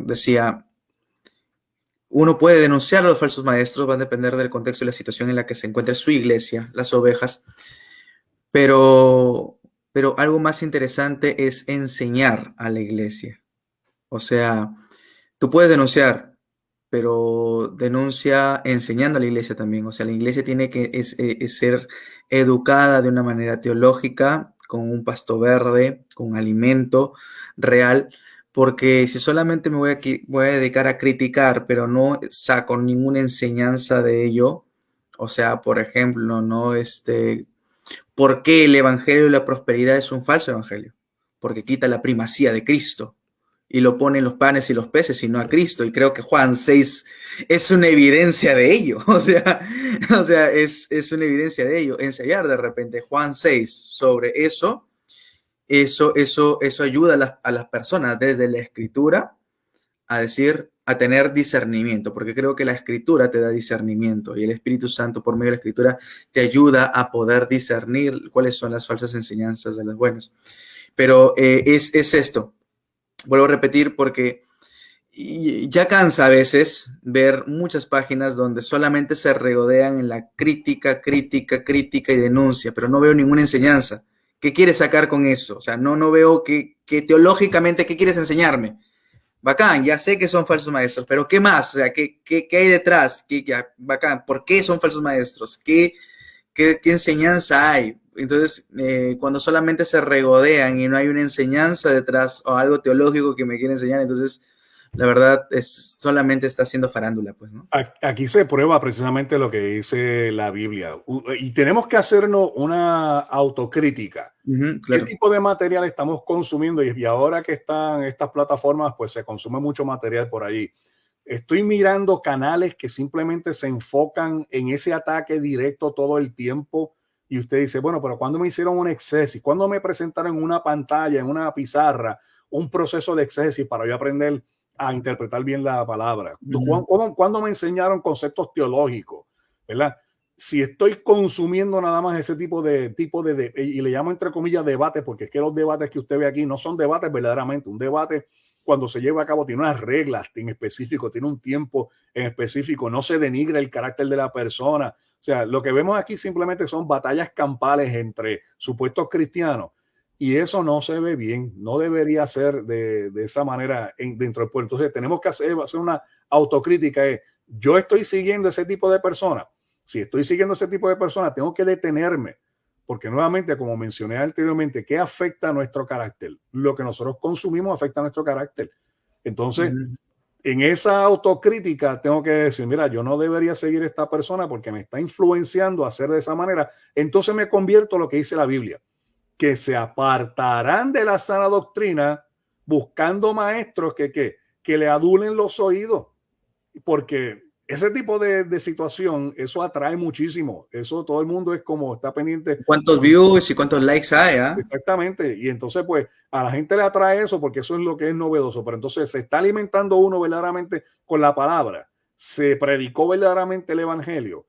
decía, uno puede denunciar a los falsos maestros, va a depender del contexto y la situación en la que se encuentre su iglesia, las ovejas, Pero, pero algo más interesante es enseñar a la iglesia. O sea, tú puedes denunciar, pero denuncia enseñando a la iglesia también. O sea, la iglesia tiene que ser educada de una manera teológica, con un pasto verde, con alimento real, porque si solamente voy a dedicar a criticar, pero no saco ninguna enseñanza de ello, o sea, por ejemplo, no ¿por qué el evangelio de la prosperidad es un falso evangelio? Porque quita la primacía de Cristo y lo pone en los panes y los peces y no a Cristo. Y creo que Juan 6 es una evidencia de ello. O sea, es una evidencia de ello. Ensayar de repente Juan 6 sobre eso ayuda a las personas desde la escritura a decir, a tener discernimiento, porque creo que la escritura te da discernimiento y el Espíritu Santo por medio de la escritura te ayuda a poder discernir cuáles son las falsas enseñanzas de las buenas. Pero es esto, vuelvo a repetir porque ya cansa a veces ver muchas páginas donde solamente se regodean en la crítica, crítica, crítica y denuncia, pero no veo ninguna enseñanza. ¿Qué quieres sacar con eso? O sea, no veo que teológicamente, ¿qué quieres enseñarme? Bacán, ya sé que son falsos maestros, pero ¿qué más? O sea, ¿qué hay detrás? Bacán, ¿por qué son falsos maestros? ¿Qué enseñanza hay? Entonces, cuando solamente se regodean y no hay una enseñanza detrás o algo teológico que me quiere enseñar, entonces la verdad solamente está haciendo farándula, pues, ¿no? Aquí se prueba precisamente lo que dice la Biblia y tenemos que hacernos una autocrítica. ¿Qué Claro. tipo de material estamos consumiendo? Y ahora que están estas plataformas, pues se consume mucho material por allí. Estoy mirando canales que simplemente se enfocan en ese ataque directo todo el tiempo y usted dice, bueno, pero ¿cuándo me hicieron un exégesis? ¿Cuándo me presentaron en una pantalla, en una pizarra, un proceso de exégesis para yo aprender a interpretar bien la palabra? ¿Cuándo me enseñaron conceptos teológicos? ¿Verdad? Si estoy consumiendo nada más ese tipo de y le llamo entre comillas debate, porque es que los debates que usted ve aquí no son debates verdaderamente. Un debate, cuando se lleva a cabo, tiene unas reglas en específico, tiene un tiempo en específico, no se denigra el carácter de la persona. O sea, lo que vemos aquí simplemente son batallas campales entre supuestos cristianos y eso no se ve bien, no debería ser de esa manera dentro del pueblo. Entonces tenemos que hacer una autocrítica. Yo estoy siguiendo ese tipo de personas. Si estoy siguiendo ese tipo de personas, tengo que detenerme, porque nuevamente, como mencioné anteriormente, ¿qué afecta a nuestro carácter? Lo que nosotros consumimos afecta a nuestro carácter. Entonces, en esa autocrítica tengo que decir, mira, yo no debería seguir a esta persona porque me está influenciando a hacer de esa manera. Entonces me convierto en lo que dice la Biblia, que se apartarán de la sana doctrina buscando maestros que le adulen los oídos, porque ese tipo de situación, eso atrae muchísimo. Eso todo el mundo es como está pendiente. ¿Cuántos views y cuántos likes hay? Exactamente. Y entonces, pues, a la gente le atrae eso porque eso es lo que es novedoso. Pero entonces se está alimentando uno verdaderamente con la palabra. Se predicó verdaderamente el evangelio.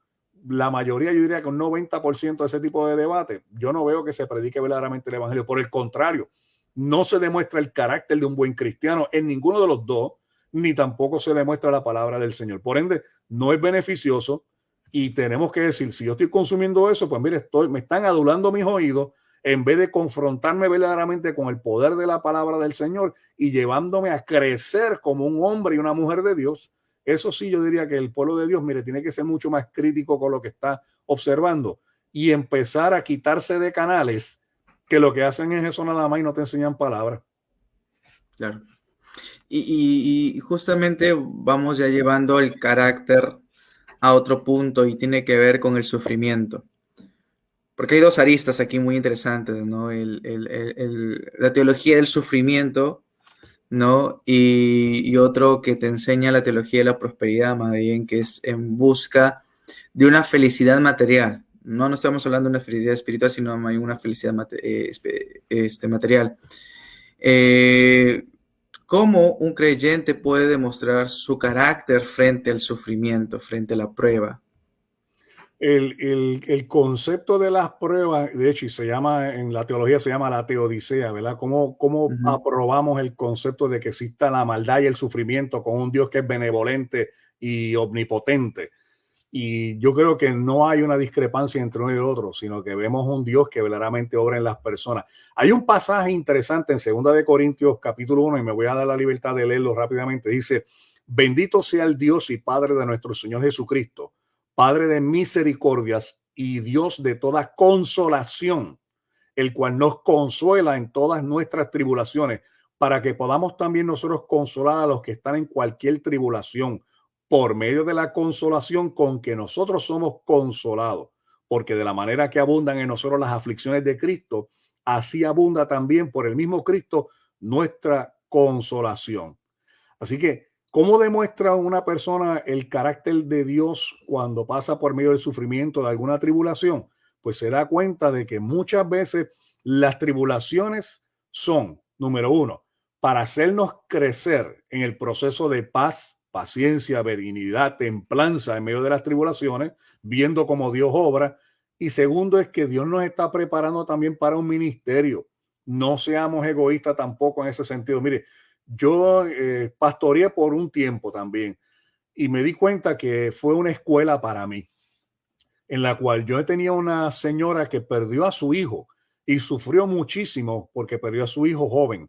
La mayoría, yo diría que un 90% de ese tipo de debate, yo no veo que se predique verdaderamente el evangelio. Por el contrario, no se demuestra el carácter de un buen cristiano en ninguno de los dos, ni tampoco se demuestra la palabra del Señor. Por ende, no es beneficioso y tenemos que decir, si yo estoy consumiendo eso, pues mire, me están adulando mis oídos en vez de confrontarme verdaderamente con el poder de la palabra del Señor y llevándome a crecer como un hombre y una mujer de Dios. Eso sí, yo diría que el pueblo de Dios, mire, tiene que ser mucho más crítico con lo que está observando y empezar a quitarse de canales que lo que hacen es eso nada más y no te enseñan palabras. Claro. Y justamente vamos ya llevando el carácter a otro punto y tiene que ver con el sufrimiento. Porque hay dos aristas aquí muy interesantes, ¿no? La teología del sufrimiento, ¿no? Y otro que te enseña la teología de la prosperidad, más bien, que es en busca de una felicidad material. No estamos hablando de una felicidad espiritual, sino de una felicidad material. ¿Cómo un creyente puede demostrar su carácter frente al sufrimiento, frente a la prueba? El concepto de las pruebas, de hecho, y se llama, en la teología se llama la teodicea, ¿verdad? ¿Cómo aprobamos el concepto de que exista la maldad y el sufrimiento con un Dios que es benevolente y omnipotente? Y yo creo que no hay una discrepancia entre uno y el otro, sino que vemos un Dios que verdaderamente obra en las personas. Hay un pasaje interesante en 2 Corintios capítulo 1, y me voy a dar la libertad de leerlo rápidamente. Dice: bendito sea el Dios y Padre de nuestro Señor Jesucristo, Padre de misericordias y Dios de toda consolación, el cual nos consuela en todas nuestras tribulaciones, para que podamos también nosotros consolar a los que están en cualquier tribulación, por medio de la consolación con que nosotros somos consolados, porque de la manera que abundan en nosotros las aflicciones de Cristo, así abunda también por el mismo Cristo nuestra consolación. Así que, ¿cómo demuestra una persona el carácter de Dios cuando pasa por medio del sufrimiento de alguna tribulación? Pues se da cuenta de que muchas veces las tribulaciones son, número uno, para hacernos crecer en el proceso de paz, paciencia, benignidad, templanza en medio de las tribulaciones, viendo cómo Dios obra. Y segundo es que Dios nos está preparando también para un ministerio. No seamos egoístas tampoco en ese sentido. Mire, yo pastoreé por un tiempo también y me di cuenta que fue una escuela para mí, en la cual yo tenía una señora que perdió a su hijo y sufrió muchísimo porque perdió a su hijo joven.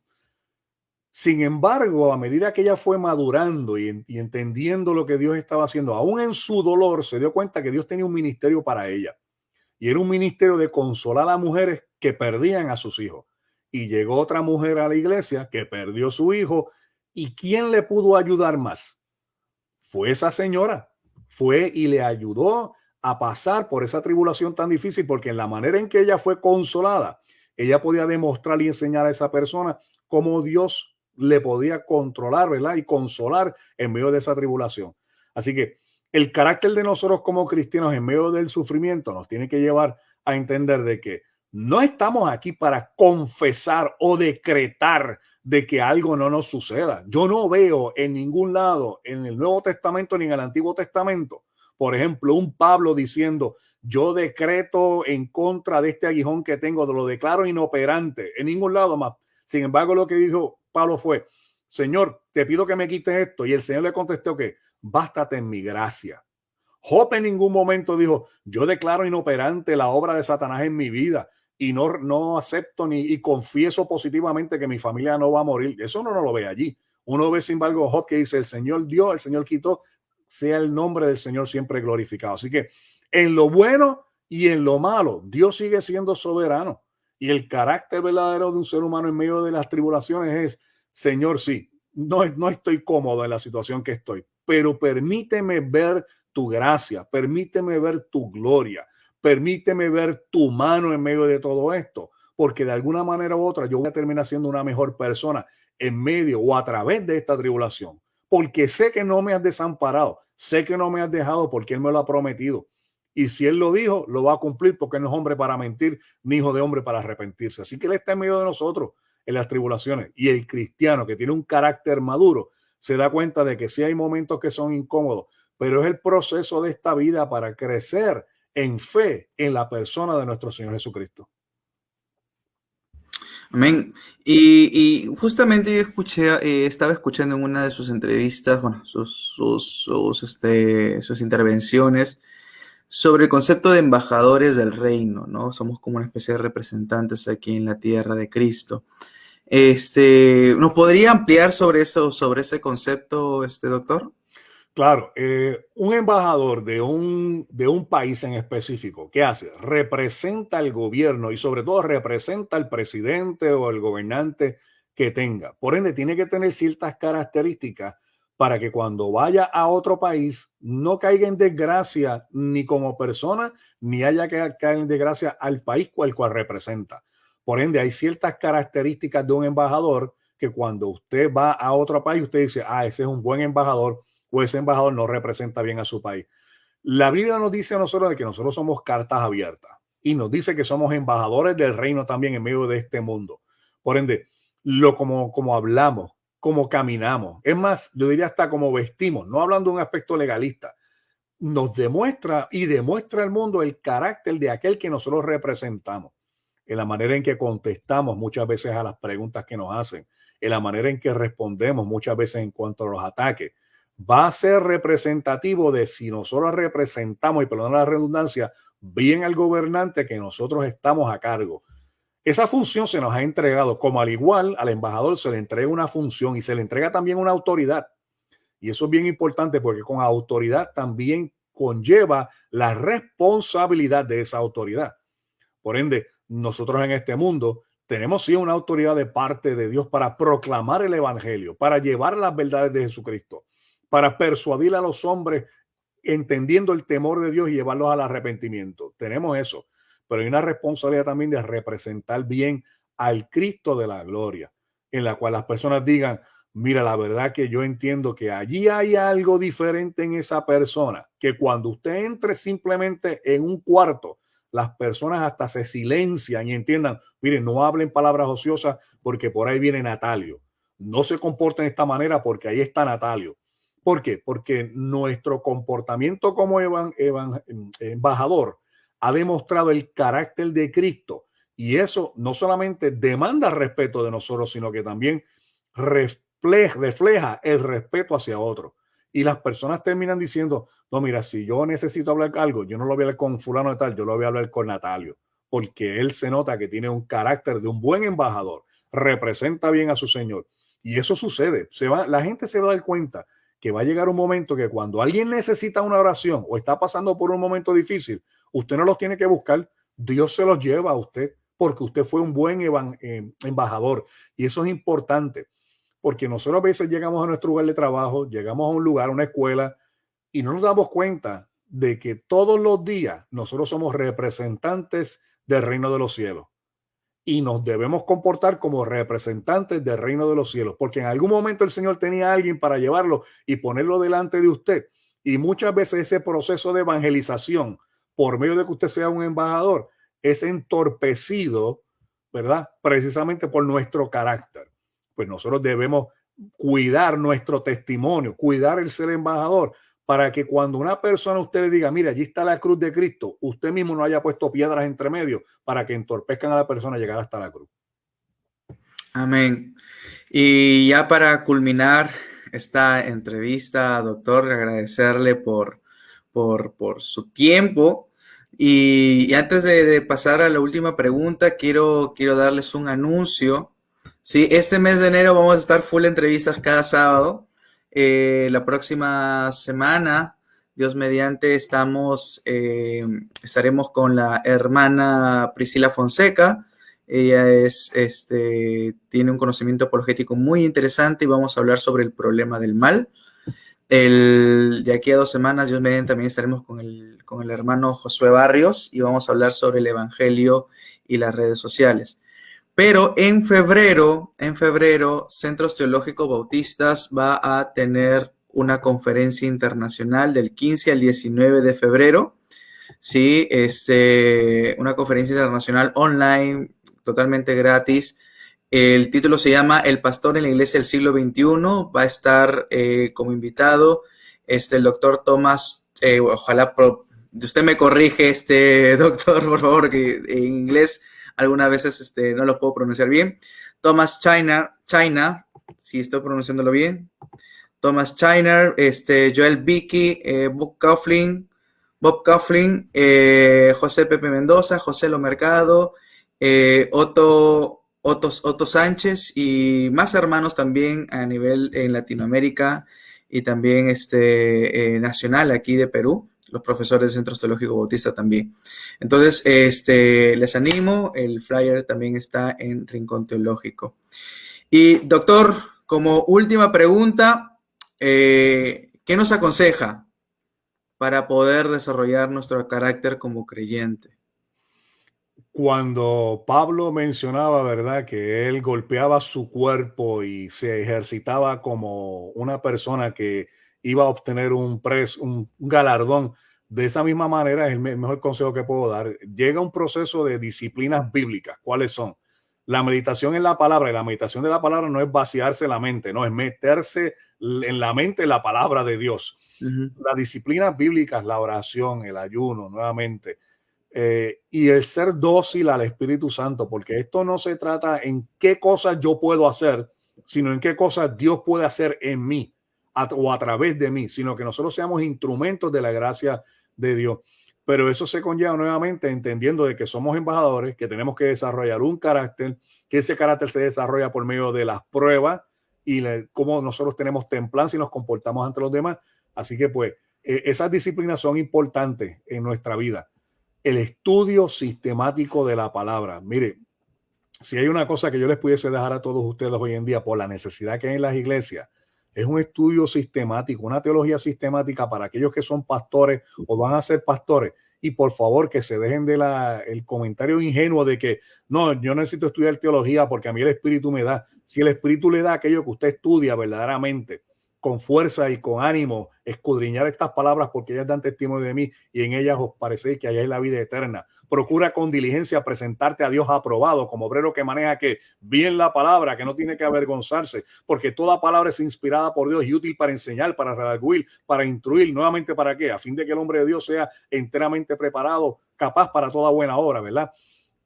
Sin embargo, a medida que ella fue madurando y entendiendo lo que Dios estaba haciendo, aún en su dolor, se dio cuenta que Dios tenía un ministerio para ella. Y era un ministerio de consolar a mujeres que perdían a sus hijos. Y llegó otra mujer a la iglesia que perdió su hijo. ¿Y quién le pudo ayudar más? Fue esa señora. Fue y le ayudó a pasar por esa tribulación tan difícil, porque en la manera en que ella fue consolada, ella podía demostrar y enseñar a esa persona cómo Dios le podía controlar, ¿verdad? Y consolar en medio de esa tribulación. Así que el carácter de nosotros como cristianos en medio del sufrimiento nos tiene que llevar a entender de que no estamos aquí para confesar o decretar de que algo no nos suceda. Yo no veo en ningún lado, en el Nuevo Testamento ni en el Antiguo Testamento, por ejemplo, un Pablo diciendo: yo decreto en contra de este aguijón que tengo, lo declaro inoperante. En ningún lado más. Sin embargo, lo que dijo Pablo fue: Señor, te pido que me quites esto. Y el Señor le contestó que bástate en mi gracia. Job en ningún momento dijo: yo declaro inoperante la obra de Satanás en mi vida y no acepto ni y confieso positivamente que mi familia no va a morir. Eso uno no lo ve allí. Uno ve, sin embargo, Job que dice: el Señor dio, el Señor quitó, sea el nombre del Señor siempre glorificado. Así que en lo bueno y en lo malo, Dios sigue siendo soberano. Y el carácter verdadero de un ser humano en medio de las tribulaciones es: Señor, sí, no estoy cómodo en la situación que estoy, pero permíteme ver tu gracia, permíteme ver tu gloria, permíteme ver tu mano en medio de todo esto, porque de alguna manera u otra yo voy a terminar siendo una mejor persona en medio o a través de esta tribulación, porque sé que no me has desamparado, sé que no me has dejado, porque Él me lo ha prometido. Y si Él lo dijo, lo va a cumplir, porque Él no es hombre para mentir, ni hijo de hombre para arrepentirse. Así que Él está en medio de nosotros en las tribulaciones. Y el cristiano que tiene un carácter maduro se da cuenta de que sí hay momentos que son incómodos, pero es el proceso de esta vida para crecer en fe en la persona de nuestro Señor Jesucristo. Amén. Y justamente yo escuché, estaba escuchando en una de sus entrevistas, bueno, sus intervenciones sobre el concepto de embajadores del reino, ¿no? Somos como una especie de representantes aquí en la tierra de Cristo. ¿Nos podría ampliar sobre eso, sobre ese concepto, doctor? Claro, un embajador de un país en específico, ¿qué hace? Representa al gobierno y sobre todo representa al presidente o al gobernante que tenga. Por ende, tiene que tener ciertas características para que cuando vaya a otro país no caiga en desgracia ni como persona, ni haya que caer en desgracia al país cual representa. Por ende, hay ciertas características de un embajador que cuando usted va a otro país, usted dice: ese es un buen embajador, o ese embajador no representa bien a su país. La Biblia nos dice a nosotros de que nosotros somos cartas abiertas y nos dice que somos embajadores del reino también en medio de este mundo. Por ende, como hablamos, como caminamos, es más, yo diría hasta como vestimos, no hablando de un aspecto legalista, nos demuestra y demuestra al mundo el carácter de aquel que nosotros representamos, en la manera en que contestamos muchas veces a las preguntas que nos hacen, en la manera en que respondemos muchas veces en cuanto a los ataques. va a ser representativo de si nosotros representamos, y perdón la redundancia, bien al gobernante que nosotros estamos a cargo. Esa función se nos ha entregado, como al igual al embajador se le entrega una función y se le entrega también una autoridad. Y eso es bien importante porque con autoridad también conlleva la responsabilidad de esa autoridad. Por ende, nosotros en este mundo tenemos sí una autoridad de parte de Dios para proclamar el evangelio, para llevar las verdades de Jesucristo, para persuadir a los hombres entendiendo el temor de Dios y llevarlos al arrepentimiento. Tenemos eso, pero hay una responsabilidad también de representar bien al Cristo de la gloria, en la cual las personas digan, mira, la verdad que yo entiendo que allí hay algo diferente en esa persona, que cuando usted entre simplemente en un cuarto, las personas hasta se silencian y entiendan, miren, no hablen palabras ociosas porque por ahí viene Natalio. No se comporten de esta manera porque ahí está Natalio. ¿Por qué? Porque nuestro comportamiento como embajador ha demostrado el carácter de Cristo y eso no solamente demanda respeto de nosotros, sino que también refleja el respeto hacia otro. Y las personas terminan diciendo, no, mira, si yo necesito hablar algo, yo no lo voy a hablar con fulano de tal, yo lo voy a hablar con Natalio, porque él se nota que tiene un carácter de un buen embajador, representa bien a su Señor. Y eso sucede, la gente se va a dar cuenta que va a llegar un momento que cuando alguien necesita una oración o está pasando por un momento difícil, usted no los tiene que buscar, Dios se los lleva a usted, porque usted fue un buen embajador. Y eso es importante, porque nosotros a veces llegamos a nuestro lugar de trabajo, llegamos a un lugar, a una escuela, y no nos damos cuenta de que todos los días nosotros somos representantes del reino de los cielos y nos debemos comportar como representantes del reino de los cielos, porque en algún momento el Señor tenía a alguien para llevarlo y ponerlo delante de usted. Y muchas veces ese proceso de evangelización, por medio de que usted sea un embajador, es entorpecido, ¿verdad? Precisamente por nuestro carácter. Pues nosotros debemos cuidar nuestro testimonio, cuidar el ser embajador, para que cuando una persona a usted le diga, mira, allí está la cruz de Cristo, usted mismo no haya puesto piedras entre medio para que entorpezcan a la persona a llegar hasta la cruz. Amén. Y ya para culminar esta entrevista, doctor, agradecerle por su tiempo. Y antes de pasar a la última pregunta, quiero darles un anuncio. Sí, este mes de enero vamos a estar full entrevistas cada sábado. La próxima semana, Dios mediante, estaremos con la hermana Priscila Fonseca. Ella tiene un conocimiento apologético muy interesante y vamos a hablar sobre el problema del mal. De aquí a 2 semanas, Dios mediante, también estaremos con el hermano Josué Barrios y vamos a hablar sobre el evangelio y las redes sociales. Pero en febrero, Centros Teológicos Bautistas va a tener una conferencia internacional del 15 al 19 de febrero. Sí, una conferencia internacional online, totalmente gratis. El título se llama El pastor en la iglesia del siglo XXI. Va a estar como invitado el doctor Thomas, ojalá usted me corrige, doctor, por favor, que en inglés algunas veces no lo puedo pronunciar bien. Thomas China, si estoy pronunciándolo bien. Thomas Chiner, Joel Vicky, Bob Coughlin, José Pepe Mendoza, José Lo Mercado, Otto Sánchez y más hermanos también a nivel en Latinoamérica y también nacional aquí de Perú, los profesores de Centros Teológicos Bautistas también. Entonces, les animo, el flyer también está en Rincón Teológico. Y doctor, como última pregunta, ¿qué nos aconseja para poder desarrollar nuestro carácter como creyente? Cuando Pablo mencionaba, ¿verdad?, que él golpeaba su cuerpo y se ejercitaba como una persona que iba a obtener un galardón, de esa misma manera es el mejor consejo que puedo dar. Llega un proceso de disciplinas bíblicas. ¿Cuáles son? La meditación en la palabra, y la meditación de la palabra no es vaciarse la mente, no, es meterse en la mente la palabra de Dios. Las disciplinas bíblicas, la oración, el ayuno, nuevamente, y el ser dócil al Espíritu Santo, porque esto no se trata en qué cosas yo puedo hacer, sino en qué cosas Dios puede hacer en mí o a través de mí, sino que nosotros seamos instrumentos de la gracia de Dios. Pero eso se conlleva nuevamente entendiendo de que somos embajadores, que tenemos que desarrollar un carácter, que ese carácter se desarrolla por medio de las pruebas y cómo nosotros tenemos templanza y nos comportamos ante los demás. Así que pues esas disciplinas son importantes en nuestra vida. El estudio sistemático de la palabra. Mire, si hay una cosa que yo les pudiese dejar a todos ustedes hoy en día por la necesidad que hay en las iglesias, es un estudio sistemático, una teología sistemática para aquellos que son pastores o van a ser pastores. Y por favor, que se dejen de el comentario ingenuo de que no, yo necesito estudiar teología porque a mí el Espíritu me da. Si el Espíritu le da aquello que usted estudia verdaderamente, con fuerza y con ánimo, escudriñar estas palabras porque ellas dan testimonio de mí y en ellas os parecéis que hayáis la vida eterna. Procura con diligencia presentarte a Dios aprobado como obrero que maneja que bien la palabra, que no tiene que avergonzarse, porque toda palabra es inspirada por Dios y útil para enseñar, para redarguir, para instruir. Nuevamente, ¿para qué? A fin de que el hombre de Dios sea enteramente preparado, capaz para toda buena obra, ¿verdad?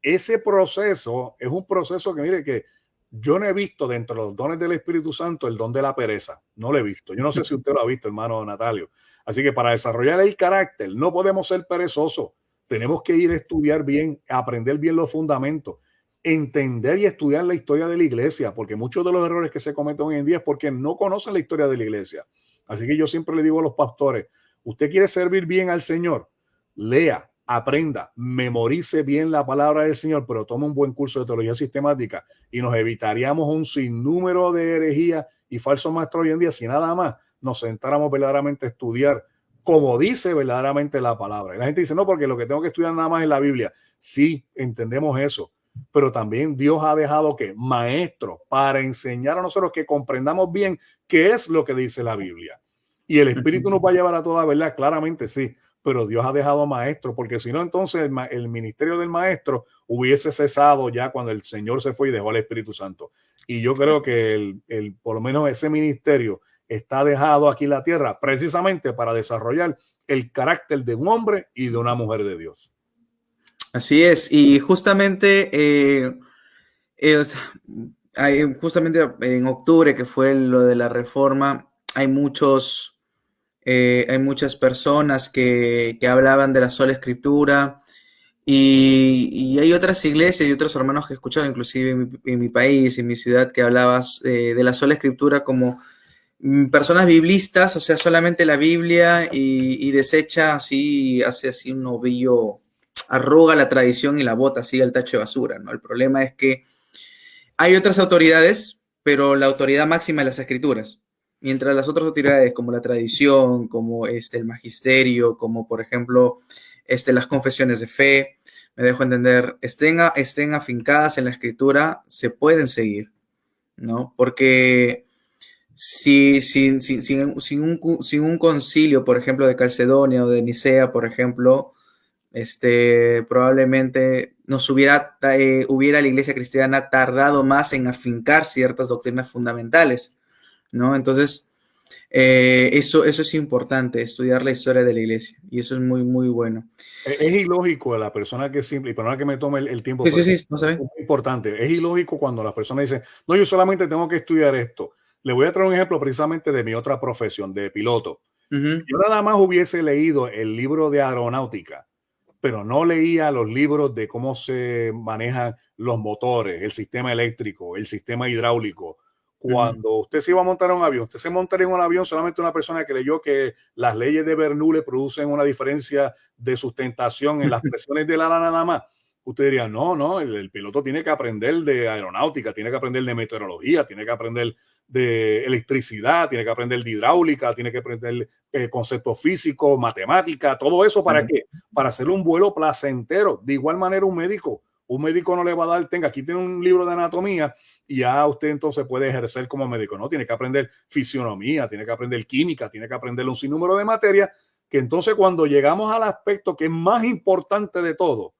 Ese proceso es un proceso que, mire, que yo no he visto dentro de los dones del Espíritu Santo el don de la pereza. No lo he visto. Yo no sé si usted lo ha visto, hermano Natalio. Así que para desarrollar el carácter no podemos ser perezosos. Tenemos que ir a estudiar bien, a aprender bien los fundamentos, entender y estudiar la historia de la iglesia, porque muchos de los errores que se cometen hoy en día es porque no conocen la historia de la iglesia. Así que yo siempre le digo a los pastores, usted quiere servir bien al Señor, lea, aprenda, memorice bien la palabra del Señor, pero tome un buen curso de teología sistemática y nos evitaríamos un sinnúmero de herejías y falsos maestros hoy en día si nada más nos sentáramos verdaderamente a estudiar como dice verdaderamente la palabra. Y la gente dice, no, porque lo que tengo que estudiar nada más es la Biblia. Sí, entendemos eso, pero también Dios ha dejado que maestros para enseñar a nosotros que comprendamos bien qué es lo que dice la Biblia. Y el Espíritu nos va a llevar a toda verdad, claramente sí, pero Dios ha dejado maestros, porque si no, entonces el ministerio del maestro hubiese cesado ya cuando el Señor se fue y dejó al Espíritu Santo. Y yo creo que por lo menos ese ministerio está dejado aquí en la tierra precisamente para desarrollar el carácter de un hombre y de una mujer de Dios. Así es, y justamente, justamente en octubre, que fue lo de la reforma, hay muchas personas que hablaban de la sola escritura, y hay otras iglesias y otros hermanos que he escuchado, inclusive en mi país, en mi ciudad, que hablaban de la sola escritura como personas biblistas, o sea, solamente la Biblia y desecha así, hace así un ovillo, arruga la tradición y la bota así al tacho de basura, ¿no? El problema es que hay otras autoridades, pero la autoridad máxima es las escrituras. Mientras las otras autoridades, como la tradición, como el magisterio, como por ejemplo las confesiones de fe, me dejo entender, estén afincadas en la escritura, se pueden seguir, ¿no? Porque sin un concilio, por ejemplo, de Calcedonia o de Nicea, por ejemplo, probablemente hubiera la iglesia cristiana tardado más en afincar ciertas doctrinas fundamentales, ¿no? Entonces, eso es importante, estudiar la historia de la iglesia, y eso es muy, muy bueno. Es ilógico a la persona que simple, y perdona que me tome el tiempo, Sí, pero sí, sí, no saben. es muy importante. Es ilógico cuando las personas dicen, no, yo solamente tengo que estudiar esto. Le voy a traer un ejemplo precisamente de mi otra profesión, de piloto. Si yo nada más hubiese leído el libro de aeronáutica, pero no leía los libros de cómo se manejan los motores, el sistema eléctrico, el sistema hidráulico. Cuando usted se iba a montar en un avión, usted se montaría en un avión solamente una persona que leyó que las leyes de Bernoulli producen una diferencia de sustentación en las presiones del ala nada más. Usted diría, no, el piloto tiene que aprender de aeronáutica, tiene que aprender de meteorología, tiene que aprender de electricidad, tiene que aprender de hidráulica, tiene que aprender conceptos físicos, matemática, todo eso. ¿Para qué? Para hacer un vuelo placentero. De igual manera un médico no le va a dar, tenga, aquí tiene un libro de anatomía y ya usted entonces puede ejercer como médico, ¿no? Tiene que aprender fisionomía, tiene que aprender química, tiene que aprender un sinnúmero de materias, que entonces cuando llegamos al aspecto que es más importante de todo,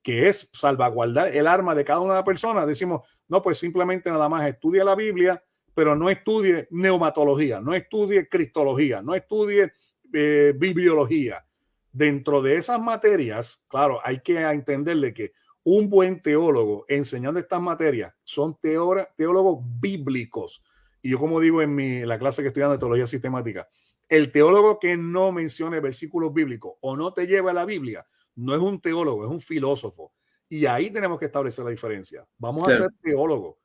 que es salvaguardar el alma de cada una de las personas, decimos, no, pues simplemente nada más estudia la Biblia, pero no estudie neumatología, no estudie cristología, no estudie bibliología. Dentro de esas materias, claro, hay que entenderle que un buen teólogo enseñando estas materias son teólogos bíblicos Y yo, como digo en la clase que estoy dando de teología sistemática, el teólogo que no mencione versículos bíblicos o no te lleva a la Biblia, no es un teólogo, es un filósofo. Y ahí tenemos que establecer la diferencia. Vamos a Claro. ser teólogos.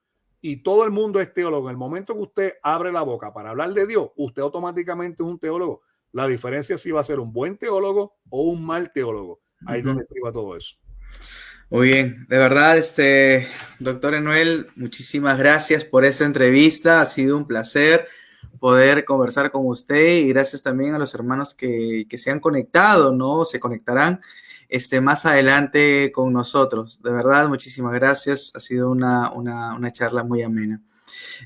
Y todo el mundo es teólogo. En el momento que usted abre la boca para hablar de Dios, usted automáticamente es un teólogo. La diferencia es si va a ser un buen teólogo o un mal teólogo. Ahí es donde escriba todo eso. Muy bien, de verdad, doctor Emanuel, muchísimas gracias por esta entrevista. Ha sido un placer poder conversar con usted y gracias también a los hermanos que se han conectado, ¿no? Se conectarán más adelante con nosotros. De verdad, muchísimas gracias. Ha sido una charla muy amena.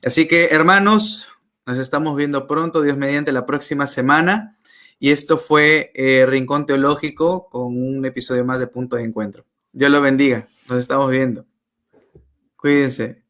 Así que, hermanos, nos estamos viendo pronto, Dios mediante, la próxima semana. Y esto fue Rincón Teológico con un episodio más de Punto de Encuentro. Dios lo bendiga. Nos estamos viendo. Cuídense.